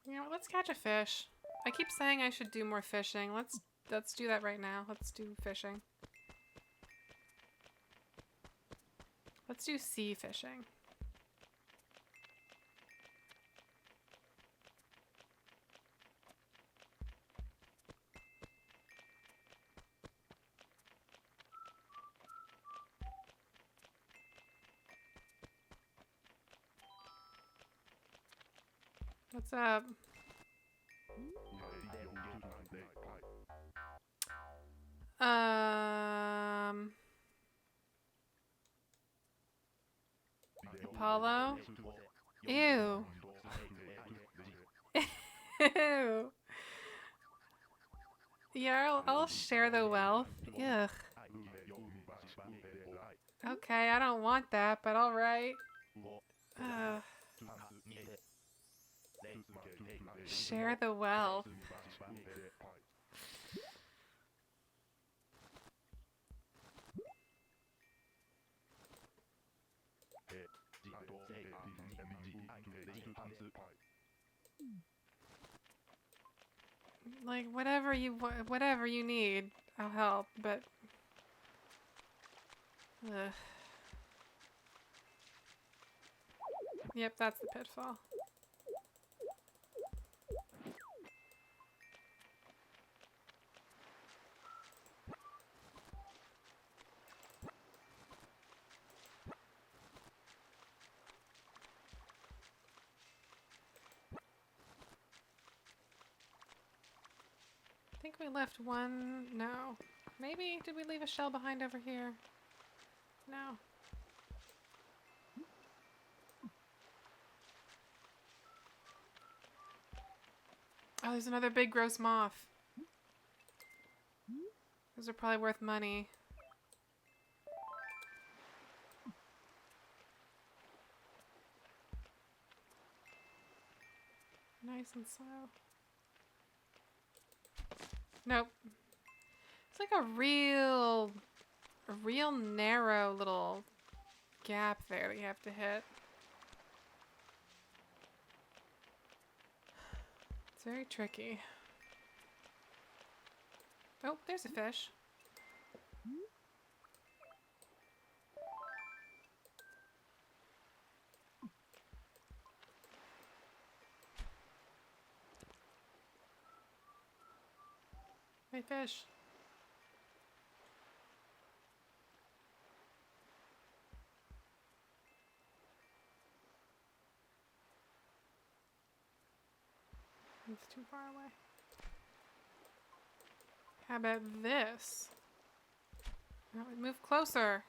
You know what, let's catch a fish. I keep saying I should do more fishing. Let's do that right now. Let's do fishing. Let's do sea fishing. What's up? Apollo? Ew. Ew. Yeah, I'll share the wealth. Ugh. Okay, I don't want that, but alright. Share the wealth. Like whatever you need, I'll help, but ugh. Yep, that's the pitfall. think we left one. No. Maybe? Did we leave a shell behind over here? No. Oh, there's another big gross moth. Those are probably worth money. Nice and slow. Nope. It's like a real narrow little gap there that you have to hit. It's very tricky. Oh, there's a fish. Hey, fish. It's too far away. How about this? Oh, move closer.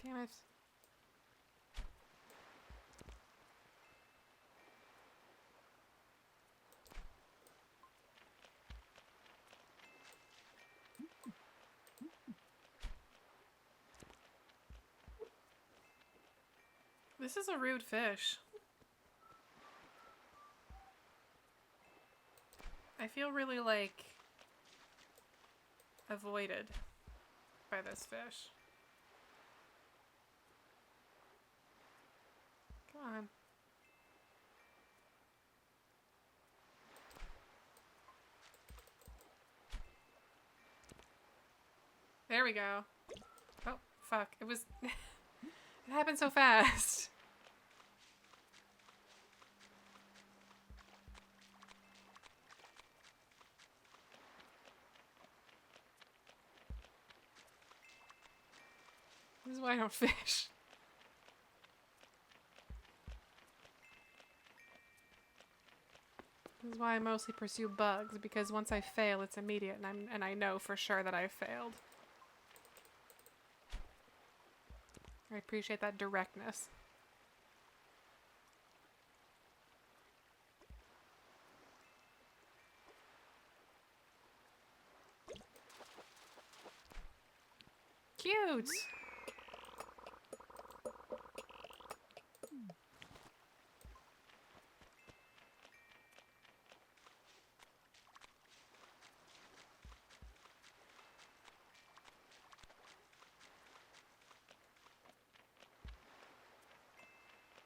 Damn it. This is a rude fish. I feel really, like, avoided by this fish. Come on. There we go. Oh, fuck. It was... it happened so fast. This is why I don't fish. This is why I mostly pursue bugs, because once I fail, it's immediate, and I know for sure that I've failed. I appreciate that directness. Cute!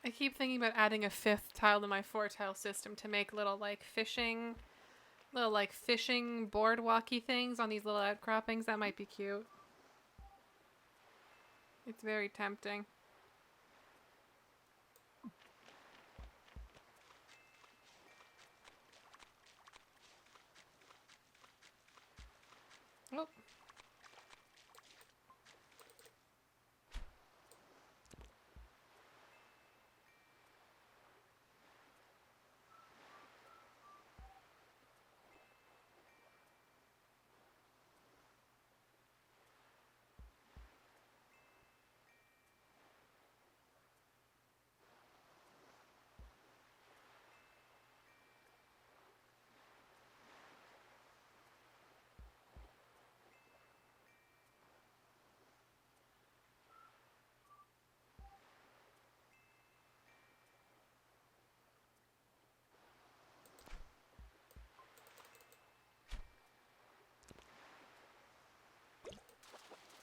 I keep thinking about adding a 5th tile to my 4-tile system to make little fishing boardwalky things on these little outcroppings. That might be cute. It's very tempting. Oh.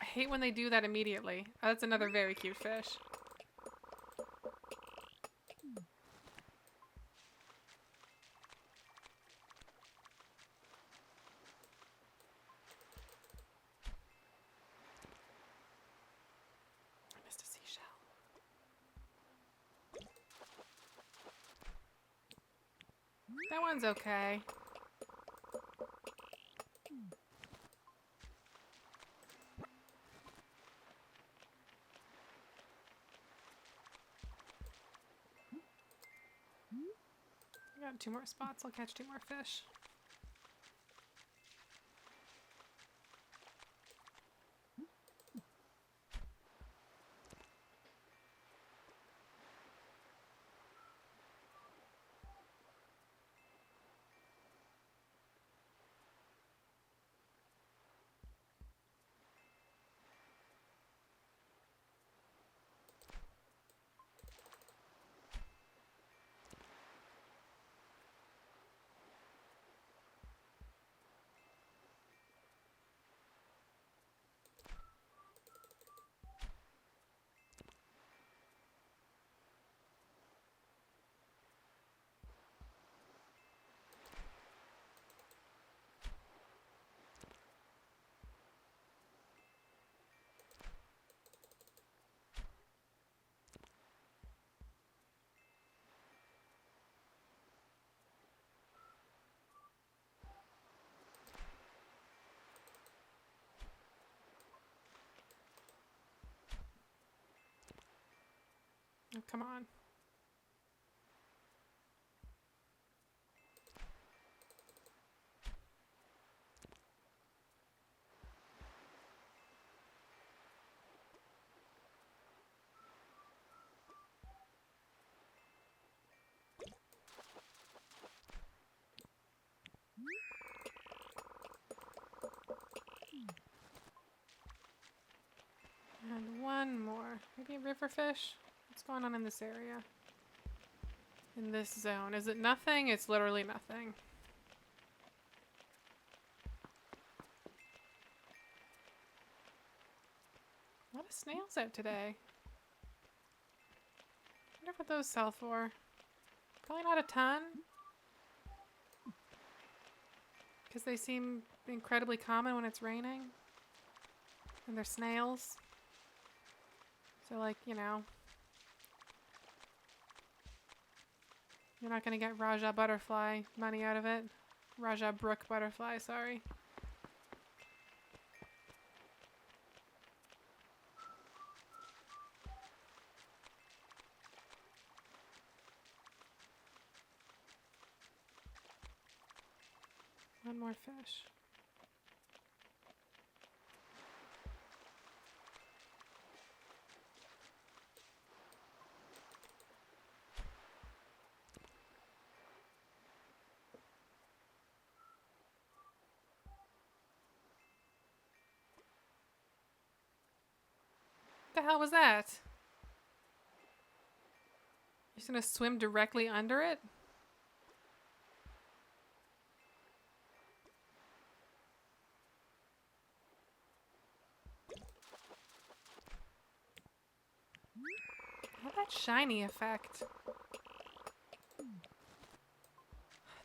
I hate when they do that immediately. Oh, that's another very cute fish. I missed a seashell. That one's okay. Got 2 more spots. I'll catch 2 more fish. Oh, come on. And 1 more. Maybe a river fish? What's going on in this area? In this zone. Is it nothing? It's literally nothing. A lot of snails out today. I wonder what those sell for. Probably not a ton. Because they seem incredibly common when it's raining. And they're snails. So, like, you know. You're not going to get Raja butterfly money out of it. Raja brook butterfly, sorry. One more fish. What the hell was that? You're just gonna swim directly under it? What that shiny effect?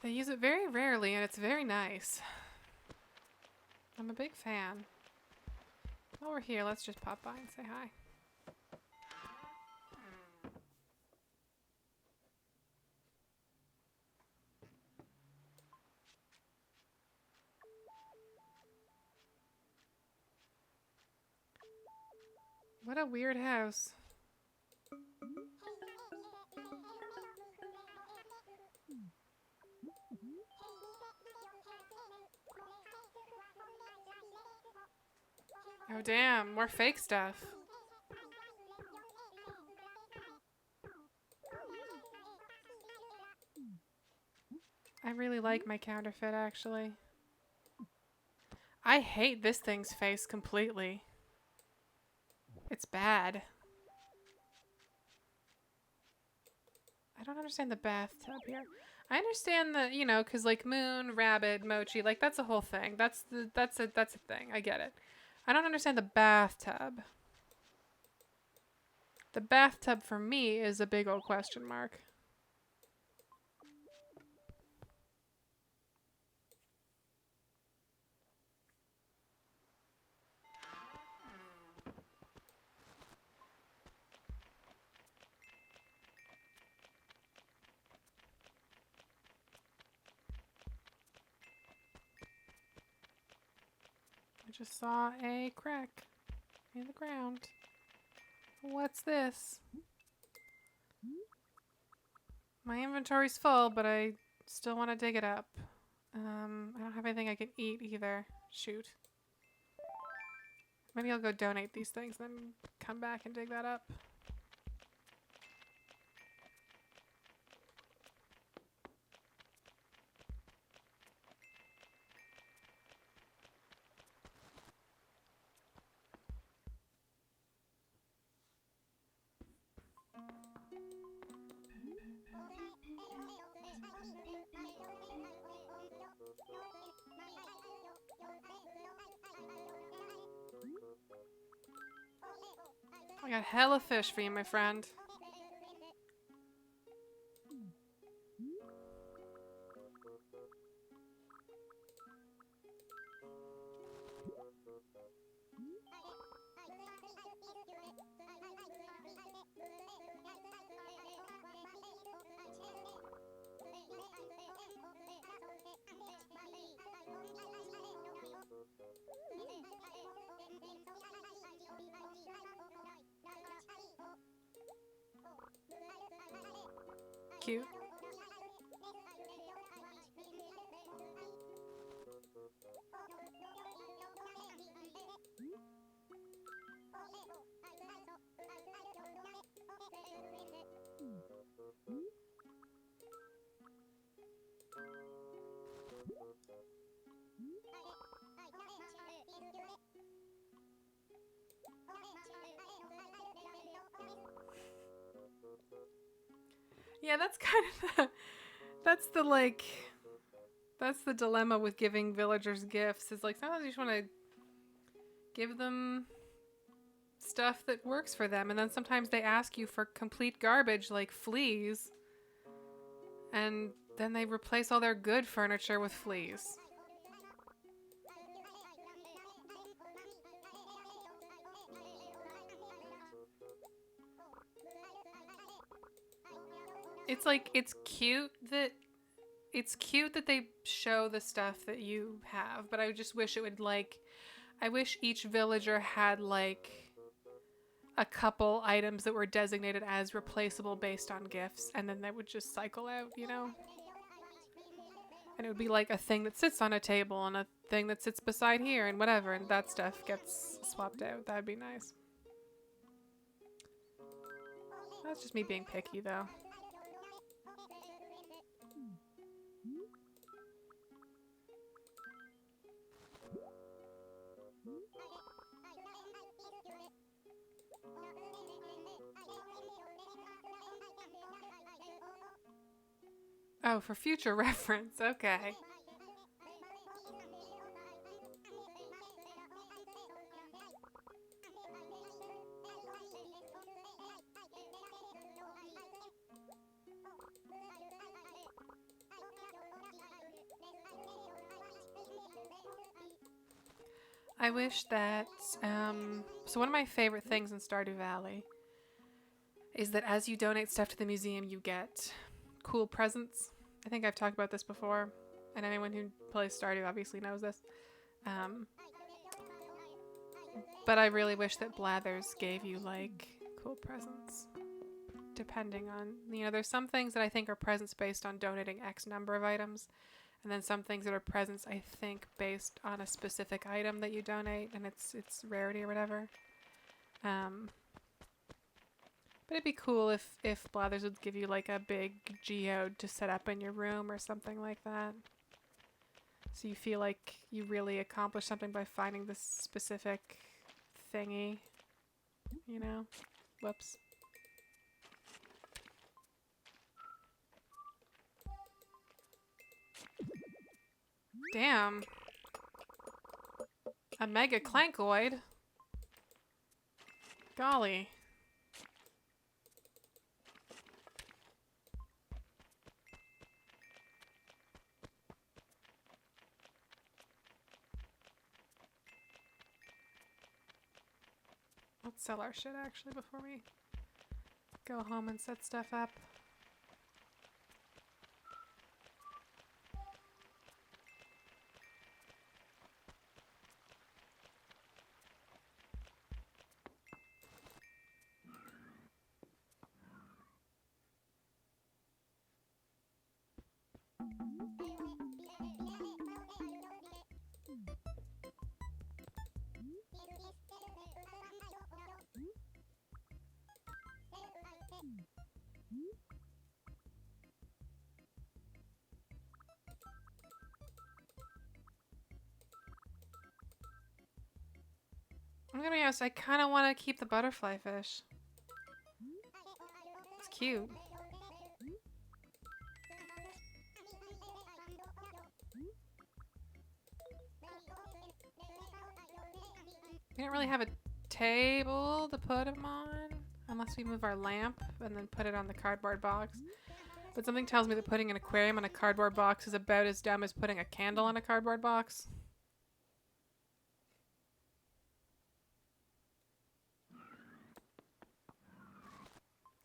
They use it very rarely and it's very nice. I'm a big fan. While we're here, let's just pop by and say hi. What a weird house. Oh damn, more fake stuff. I really like my counterfeit, actually. I hate this thing's face completely. It's bad. I don't understand the bathtub here. I understand the, you know, because like moon, rabbit, mochi, like that's a whole thing. That's a thing. I get it. I don't understand the bathtub. The bathtub for me is a big old question mark. I just saw a crack in the ground. What's this? My inventory's full, but I Still want to dig it up. I don't have anything I can eat either. Shoot. Maybe I'll go donate these things, then come back and dig that up. I got hella fish for you, my friend. Cute. Yeah, that's kind of that's the dilemma with giving villagers gifts. Is like sometimes you just want to give them stuff that works for them, and then sometimes they ask you for complete garbage like fleas, and then they replace all their good furniture with fleas. It's like it's cute that they show the stuff that you have, but I just wish it would I wish each villager had like a couple items that were designated as replaceable based on gifts, and then they would just cycle out, you know? And it would be like a thing that sits on a table and a thing that sits beside here and whatever, and that stuff gets swapped out. That'd be nice. That's just me being picky, though. Oh, for future reference. Okay. I wish that, so one of my favorite things in Stardew Valley is that as you donate stuff to the museum, you get cool presents. I think I've talked about this before, and anyone who plays Stardew obviously knows this. But I really wish that Blathers gave you, like, cool presents. Depending on, there's some things that I think are presents based on donating X number of items, and then some things that are presents, I think, based on a specific item that you donate, and its rarity or whatever. But it'd be cool if Blathers would give you, like, a big geode to set up in your room or something like that. So you feel like you really accomplished something by finding this specific thingy, you know? Whoops. Damn. A mega clankoid? Golly. Let's sell our shit actually before we go home and set stuff up. I'm gonna be honest, I kind of want to keep the butterfly fish. It's cute. We don't really have a table to put them on, unless we move our lamp and then put it on the cardboard box. But something tells me that putting an aquarium on a cardboard box is about as dumb as putting a candle on a cardboard box.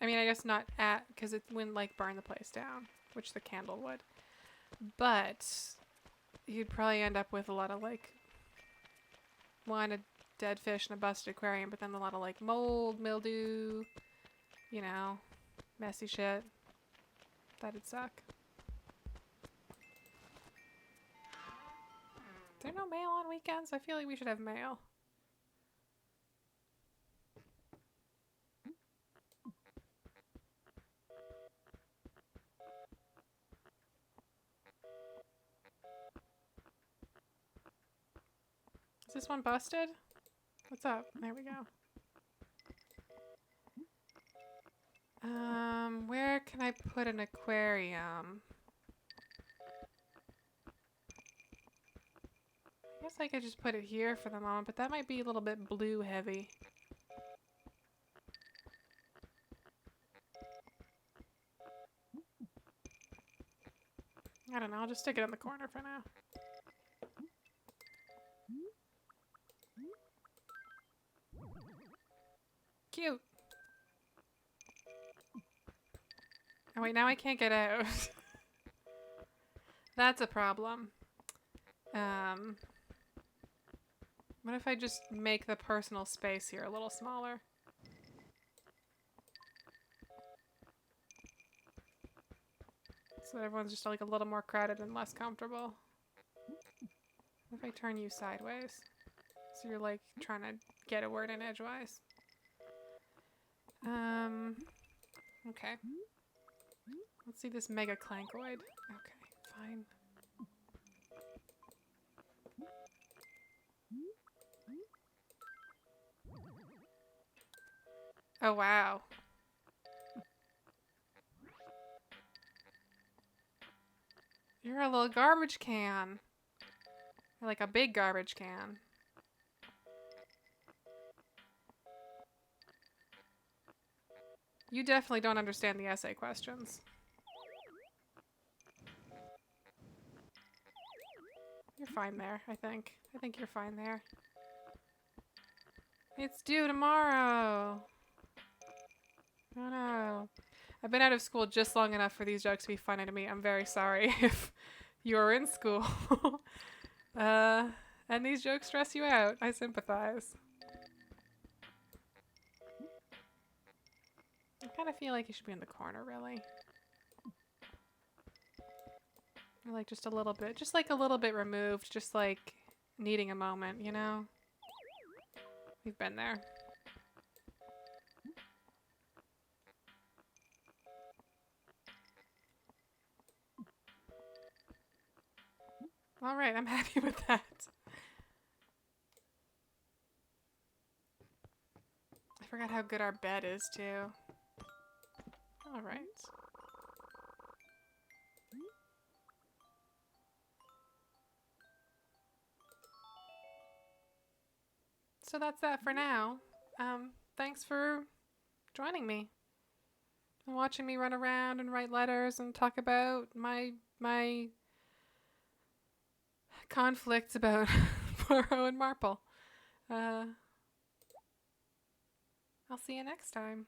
I mean, I guess not because it wouldn't like burn the place down, which the candle would. But you'd probably end up with a lot of like, a dead fish in a busted aquarium, but then a lot of like mold, mildew, you know, messy shit. That'd suck. Is there no mail on weekends? I feel like we should have mail. Is this one busted? What's up? There we go. Where can I put an aquarium? I guess I could just put it here for the moment, but that might be a little bit blue heavy. I don't know, I'll just stick it in the corner for now. Cute. Oh wait, now I can't get out. That's a problem. What if I just make the personal space here a little smaller? So that everyone's just like a little more crowded and less comfortable. What if I turn you sideways? So you're like trying to get a word in edgewise. Okay. Let's see this mega clankoid. Okay, fine. Oh, wow. You're a little garbage can. You're like a big garbage can. You definitely don't understand the essay questions. You're fine there, I think. I think you're fine there. It's due tomorrow. Oh no. I've been out of school just long enough for these jokes to be funny to me. I'm very sorry if you're in school. And these jokes stress you out. I sympathize. I kind of feel like you should be in the corner, really. Or like just a little bit. Just like a little bit removed. Just like needing a moment, you know? We've been there. Alright, I'm happy with that. I forgot how good our bed is, too. Alright. So that's that for now. Thanks for joining me. And watching me run around and write letters and talk about my conflicts about Poirot and Marple. I'll see you next time.